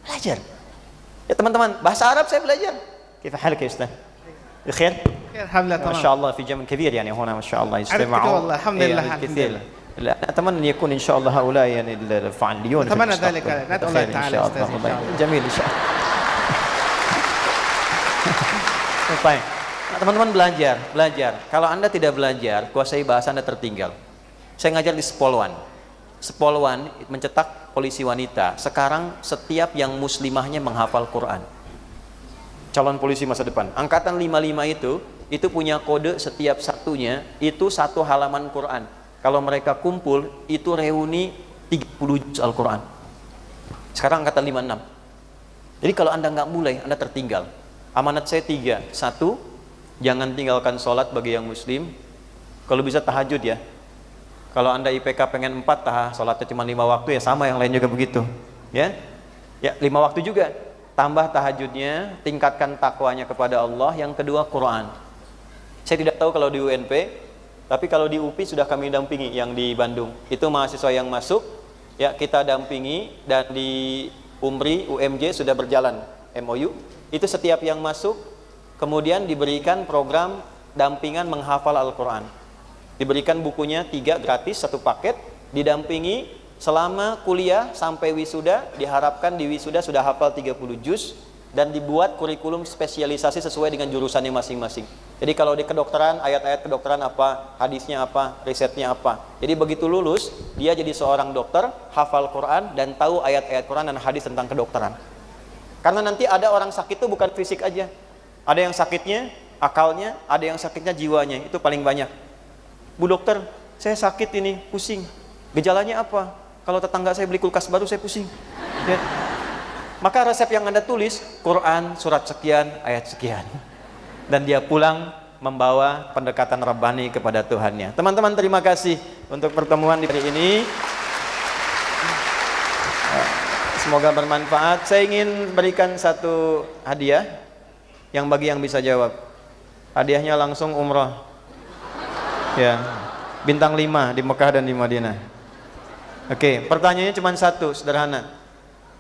belajar. Ya teman-teman, bahasa Arab saya belajar. كيف حالك يا أستاذ؟ بخير؟ الحمد لله تمام. ما شاء الله في جمع كبير يعني هنا ما شاء الله عرفتك يجتمعون. والله الحمد لله كثير. لا أتمنى أن يكون إن شاء الله هؤلاء يعني الفعاليون. أتمنى ذلك. ندعو الله تعالى إن أستاذ إن شاء الله. جميل إن شاء الله. Baik. Nah, teman-teman belajar. Kalau Anda tidak belajar, kuasai bahasa Anda tertinggal. Saya ngajar di Spolwan. Spolwan mencetak polisi wanita. Sekarang setiap yang muslimahnya menghafal Quran. Calon polisi masa depan. Angkatan 55 itu punya kode setiap satunya itu satu halaman Quran. Kalau mereka kumpul itu reuni 30 juz Al-Quran. Sekarang angkatan 56. Jadi kalau Anda nggak mulai, Anda tertinggal. Amanat saya 3. 1, jangan tinggalkan sholat bagi yang muslim. Kalau bisa tahajud ya. Kalau Anda IPK pengen 4, sholatnya cuma 5 waktu ya, sama yang lain juga begitu. Ya, 5 waktu juga. Tambah tahajudnya, tingkatkan takwanya kepada Allah. Yang kedua, Quran. Saya tidak tahu kalau di UNP, tapi kalau di UPI sudah kami dampingi yang di Bandung. Itu mahasiswa yang masuk, ya kita dampingi, dan di UMRI, UMJ sudah berjalan MOU. Itu setiap yang masuk kemudian diberikan program dampingan menghafal Al-Quran. Diberikan bukunya 3 gratis, 1 paket, didampingi selama kuliah sampai wisuda. Diharapkan di wisuda sudah hafal 30 juz, dan dibuat kurikulum spesialisasi sesuai dengan jurusannya masing-masing. Jadi kalau di kedokteran, ayat-ayat kedokteran apa, hadisnya apa, risetnya apa. Jadi begitu lulus, dia jadi seorang dokter, hafal Quran, dan tahu ayat-ayat Quran dan hadis tentang kedokteran. Karena nanti ada orang sakit itu bukan fisik aja. Ada yang sakitnya akalnya, ada yang sakitnya jiwanya. Itu paling banyak. Bu dokter, saya sakit ini, pusing. Gejalanya apa? Kalau tetangga saya beli kulkas baru, saya pusing. Ya. Maka resep yang Anda tulis, Quran, surat sekian, ayat sekian. Dan dia pulang membawa pendekatan Rabbani kepada Tuhannya. Teman-teman, terima kasih untuk pertemuan di hari ini. Semoga bermanfaat. Saya ingin berikan satu hadiah yang bagi yang bisa jawab. Hadiahnya langsung umroh. Ya, bintang 5 di Mekah dan di Madinah. Oke, pertanyaannya cuma satu, sederhana.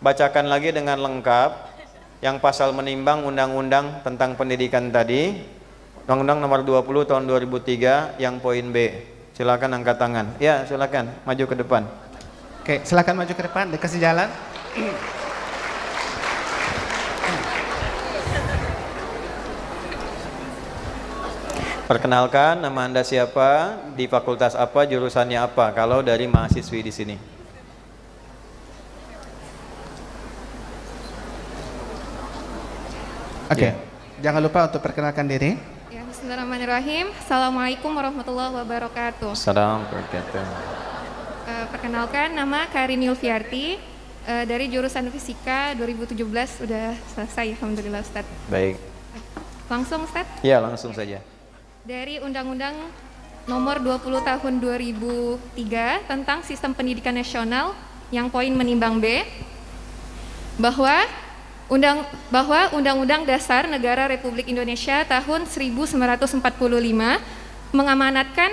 Bacakan lagi dengan lengkap yang pasal menimbang undang-undang tentang pendidikan tadi. Undang-undang nomor 20 tahun 2003 yang poin B. Silakan angkat tangan. Ya, silakan maju ke depan. Oke, silakan maju ke depan, dikasih jalan. Perkenalkan, nama Anda siapa, di fakultas apa, jurusannya apa, kalau dari mahasiswi di sini. Oke, Ya. jangan lupa untuk perkenalkan diri. Ya, bismillahirrahmanirrahim. Assalamualaikum warahmatullahi wabarakatuh. Assalamualaikum warahmatullahi wabarakatuh. Perkenalkan, nama Karin Yulfiarti, dari jurusan Fisika 2017 sudah selesai, alhamdulillah Ustaz. Baik. Langsung Ustaz, Ya, langsung saja. dari Undang-Undang nomor 20 tahun 2003 tentang Sistem Pendidikan Nasional yang poin menimbang B, bahwa Undang-Undang Dasar Negara Republik Indonesia tahun 1945 mengamanatkan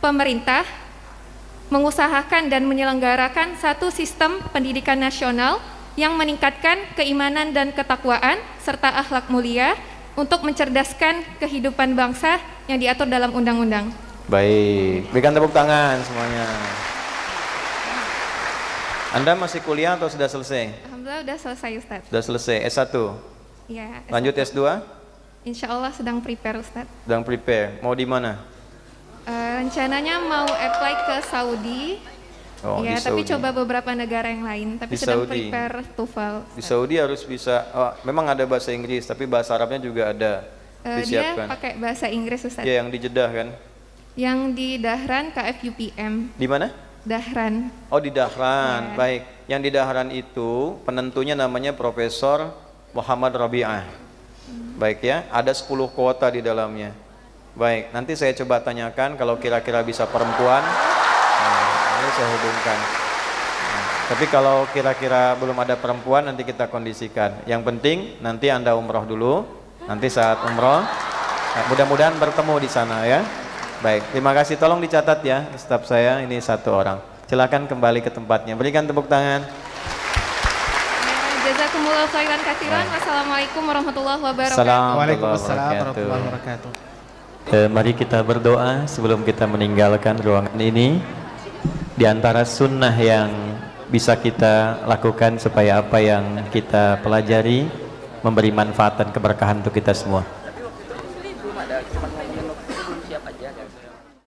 pemerintah mengusahakan dan menyelenggarakan satu sistem pendidikan nasional yang meningkatkan keimanan dan ketakwaan serta akhlak mulia untuk mencerdaskan kehidupan bangsa yang diatur dalam undang-undang. Baik, berikan tepuk tangan semuanya. Anda masih kuliah atau sudah selesai? Alhamdulillah sudah selesai Ustaz. Sudah selesai, S1. Ya, Lanjut S2? Insya Allah sedang prepare Ustaz. Sedang prepare, mau di mana? Rencananya mau apply ke Saudi. Oh, Ya, di tapi Saudi. coba beberapa negara yang lain. Tapi Di sedang Saudi. prepare TOEFL. Di Saudi harus bisa, memang ada bahasa Inggris, tapi bahasa Arabnya juga ada Dia disiapkan. pakai bahasa Inggris Ustaz. Ya, yang di Jeddah kan? Yang di Dahran KFUPM. Di mana? Dahran. Oh, di Dahran. Ya. Baik. Yang di Dahran itu penentunya namanya Profesor Muhammad Rabi'ah. Baik ya, ada 10 kuota di dalamnya. Baik, nanti saya coba tanyakan kalau kira-kira bisa perempuan. Ini saya hubungkan. Tapi kalau kira-kira belum ada perempuan, nanti kita kondisikan. Yang penting nanti Anda umroh dulu. Nanti saat umroh, mudah-mudahan bertemu di sana ya. Baik, terima kasih. Tolong dicatat ya, staf saya ini 1 orang. Silakan kembali ke tempatnya. Berikan tepuk tangan. Jazakumullah khairan katsiran. Wassalamualaikum warahmatullahi wabarakatuh. Assalamualaikum Waalaikumsalam warahmatullahi wabarakatuh. Mari kita berdoa sebelum kita meninggalkan ruangan ini. Di antara sunnah yang bisa kita lakukan supaya apa yang kita pelajari memberi manfaat dan keberkahan untuk kita semua.